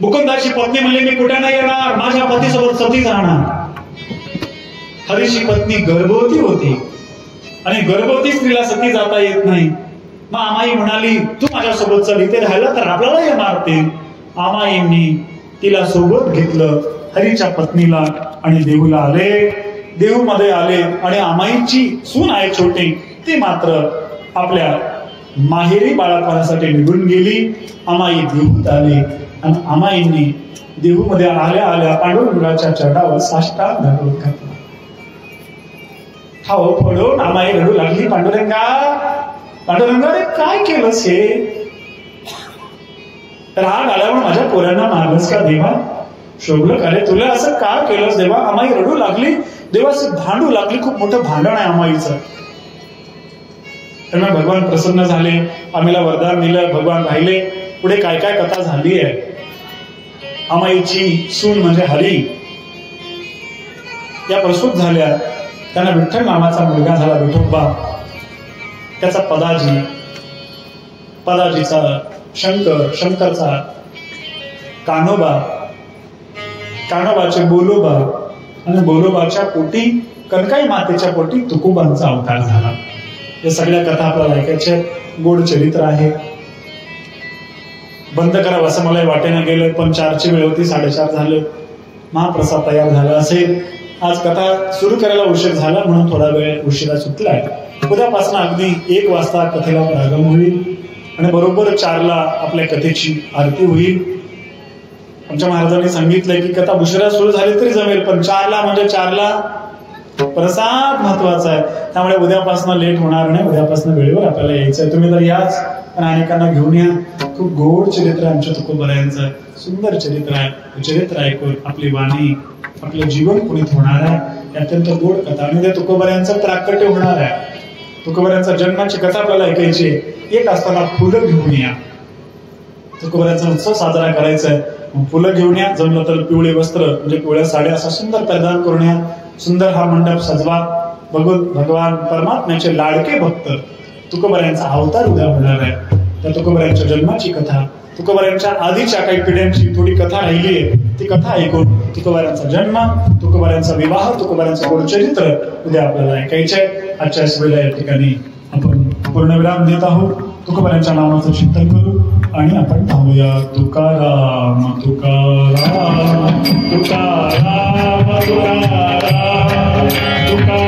मुकुंदाची पत्नी म्हणली मी कुठे नाही येणार, माझ्या पतीसोबत सती जाणार. हरीची पत्नी गर्भवती होती आणि गर्भवती स्त्रीला सती जाता येत नाही. मग आमाई म्हणाली तू माझ्यासोबत चल, इथे राहिलं तर आपल्याला हे मारते. आमाईंनी तिला सोबत घेतलं, हरीच्या पत्नीला, आणि देहूला आले. देहू मध्ये आले आणि आमाईची सून आहे छोटी, ती मात्र आपल्या माहेरी बाळापणासाठी निघून गेली. आमाई देहूत आले आणि आमाईंनी देहू मध्ये आल्या आल्या पांडुरंगाच्या चरणावर साष्टांग दंडवत घातला. ठाव पडून आमाई रडू लागली, पांडुरंगा पांडुरंगा रे काय केलंस हे. राग आल्यावर माझ्या पोरांना मारलंस का देवा, शोभलं का रे तुला, असं का केलंस देवा. आमाई रडू लागली, देवाची भांडू लागली. खूप मोठं भांडण आहे आमाईचं. त्यांना भगवान प्रसन्न झाले, आम्हाला वरदान दिलं, भगवान राहिले. पुढे काय काय कथा झाली आहे. आमाईची सून म्हणजे हरी या प्रसूत झाल्या. त्यांना विठ्ठल नावाचा मुलगा झाला, विठोबा. त्याचा पदाजी, पदाजीचा शंकर, शंकरचा कान्होबा, कान्होबाचे बोलोबा, आणि बोलोबाच्या पोटी कनकाई मातेच्या पोटी तुकोबांचा अवतार झाला. या सगळ्या कथा आपल्याला ऐकायच्या. गोड चरित्र आहे. बंद करावं असं मला वाटेनं गेलं, पण 4ची वेळ होती, 4:30 झालं. महाप्रसाद तयार झाला असेल. आज कथा सुरू करायला उशीर झाला म्हणून थोडा वेळ उशिरा सुटलाय. उद्यापासून अगदी 1 वाजता कथेला प्रारंभ होईल आणि बरोबर 4ला आपल्या कथेची आरती होईल. आमच्या महाराजांनी सांगितलंय की कथा उशिरा सुरू झाली तरी जमेल, पण 4ला म्हणजे 4ला प्रसाद महत्वाचा आहे. त्यामुळे उद्यापासून लेट होणार नाही. उद्यापासून वेळेवर आपल्याला यायचंय. तुम्ही तर याच, पण अनेकांना घेऊन या. खूप गोड चरित्र आहे आमच्या तुकोबरायांचं, सुंदर चरित्र आहे. चरित्र ऐकून आपली वाणी, आपलं जीवन पुनीत होणार आहे. अत्यंत गोड कथा आणि त्या तुकोबरायांचं प्राकट्य होणार आहे. तुकोबरायांच्या जन्माची कथा आपल्याला ऐकायची. एक असताना फुलं घेऊन या. तुकोबरायांचा उत्सव साजरा करायचा आहे. फुलं घेऊन या, जमलं तर पिवळे वस्त्र म्हणजे पिवळ्या साड्या असं सुंदर परिधान करून या. सुंदर हा मंडप सजवा. भगवान परमात्म्याचे लाडके भक्त तुकोबरायांचा अवतार उद्या होणार आहे. त्या तुकोबरायांच्या जन्माची कथा, तुकोबरायांच्या आधीच्या काही पिढ्यांची थोडी कथा राहिली आहे, ती कथा ऐकून तुकोबरायांचा जन्म, तुकोबरायांचा विवाह, तुकोबरायांचं गोड चरित्र उद्या आपल्याला ऐकायचंय. आजच्या वेळेला या ठिकाणी आपण पूर्णविराम देत आहोत. तुकोबरायांच्या नावाचं चिंतन करू आणि आपण थांबूया. तुकाराम तुकाराम तुकाराम तुकाराम तुकाराम.